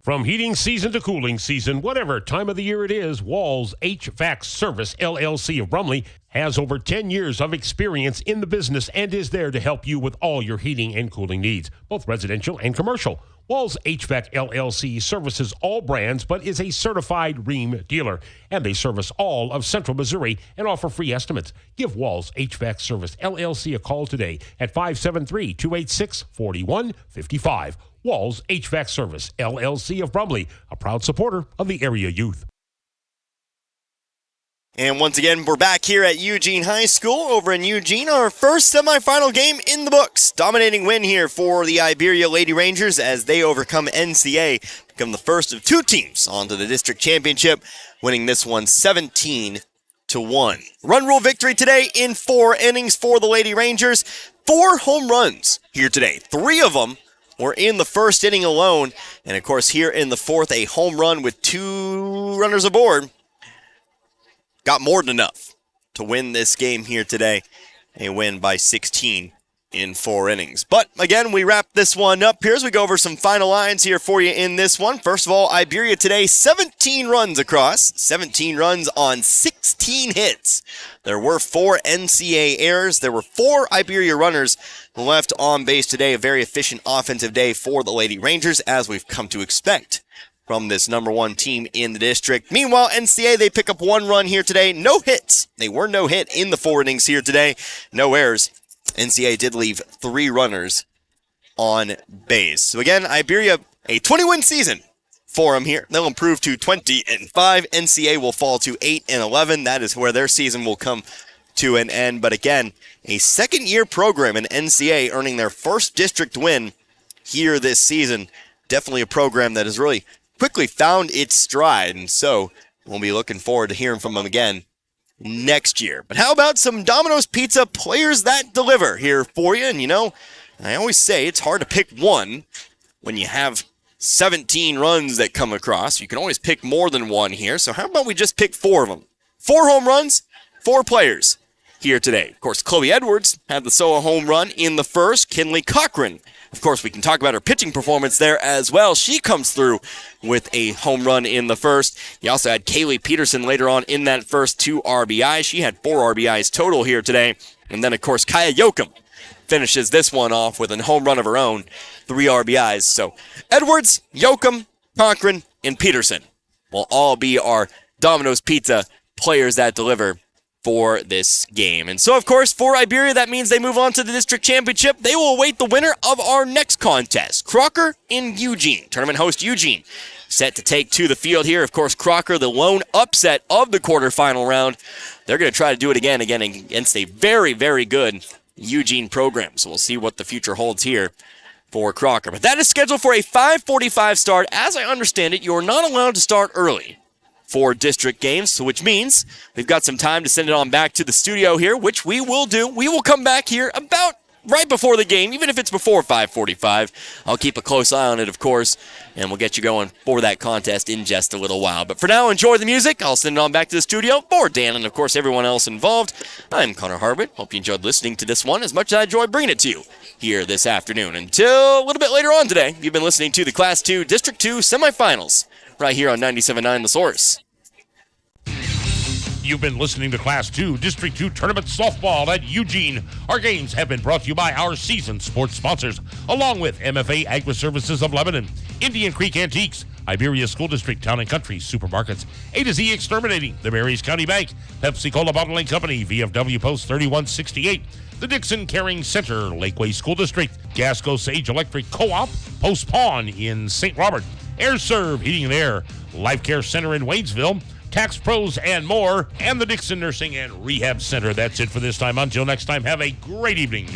From heating season to cooling season, whatever time of the year it is, Walls HVAC Service LLC of Brumley has over 10 years of experience in the business and is there to help you with all your heating and cooling needs, both residential and commercial. Walls HVAC LLC services all brands but is a certified Rheem dealer, and they service all of Central Missouri and offer free estimates. Give Walls HVAC Service LLC a call today at 573-286-4155. Walls HVAC Service LLC of Brumley, a proud supporter of the area youth. And once again, we're back here at Eugene High School over in Eugene. Our first semifinal game in the books. Dominating win here for the Iberia Lady Rangers as they overcome NCA. Become the first of 2 teams onto the district championship, winning this one 17-1. Run rule victory today in 4 innings for the Lady Rangers. 4 home runs here today. 3 of them were in the first inning alone. And of course, here in the 4th, a home run with 2 runners aboard. Got more than enough to win this game here today. A win by 16 in 4 innings. But again, we wrap this one up here as we go over some final lines here for you in this one. First of all, Iberia today, 17 runs across, 17 runs on 16 hits. There were 4 NCA errors. There were 4 Iberia runners left on base today. A very efficient offensive day for the Lady Rangers, as we've come to expect from this number 1 team in the district. Meanwhile, NCA, they pick up 1 run here today. No hits. They were no hit in the 4 innings here today. No errors. NCA did leave 3 runners on base. So again, Iberia, a 20-win season for them here. They'll improve to 20-5. NCA will fall to 8-11. That is where their season will come to an end. But again, a second-year program in NCA earning their first district win here this season. Definitely a program that has really quickly found its stride, and so we'll be looking forward to hearing from them again next year. But how about some Domino's Pizza players that deliver here for you? And you know, I always say it's hard to pick one when you have 17 runs that come across. You can always pick more than one here, so how about we just pick 4 of them? 4 home runs, 4 players here today. Of course, Chloe Edwards had the solo home run in the first. Kinley Cochran, of course, we can talk about her pitching performance there as well. She comes through with a home run in the first. You also had Kaylee Peterson later on in that first 2 RBIs. She had 4 RBIs total here today. And then, of course, Kaya Yoakum finishes this one off with a home run of her own, 3 RBIs. So Edwards, Yoakum, Cochran, and Peterson will all be our Domino's Pizza players that deliver for this game. And so, of course, for Iberia, that means they move on to the district championship. They will await the winner of our next contest, Crocker in Eugene. Tournament host Eugene set to take to the field here. Of course, Crocker, the lone upset of the quarterfinal round. They're going to try to do it again against a very, very good Eugene program. So we'll see what the future holds here for Crocker. But that is scheduled for a 5:45 start. As I understand it, you are not allowed to start early for district games, which means we've got some time to send it on back to the studio here, which we will do. We will come back here about right before the game, even if it's before 5:45. I'll keep a close eye on it, of course, and we'll get you going for that contest in just a little while. But for now, enjoy the music. I'll send it on back to the studio for Dan and, of course, everyone else involved. I'm Connor Harwood. Hope you enjoyed listening to this one as much as I enjoyed bringing it to you here this afternoon. Until a little bit later on today, you've been listening to the Class 2 District 2 Semifinals right here on 97.9 The Source. You've been listening to Class 2 District 2 Tournament Softball at Eugene. Our games have been brought to you by our seasoned sports sponsors, along with MFA Agri-Services of Lebanon, Indian Creek Antiques, Iberia School District, Town & Country Supermarkets, A to Z Exterminating, the Marys County Bank, Pepsi-Cola Bottling Company, VFW Post 3168, the Dixon Caring Center, Lakeway School District, Gasco Sage Electric Co-op, Post Pawn in St. Robert, Air Serve Heating and Air, Life Care Center in Waynesville, Tax Pros and more, and the Dixon Nursing and Rehab Center. That's it for this time. Until next time, have a great evening.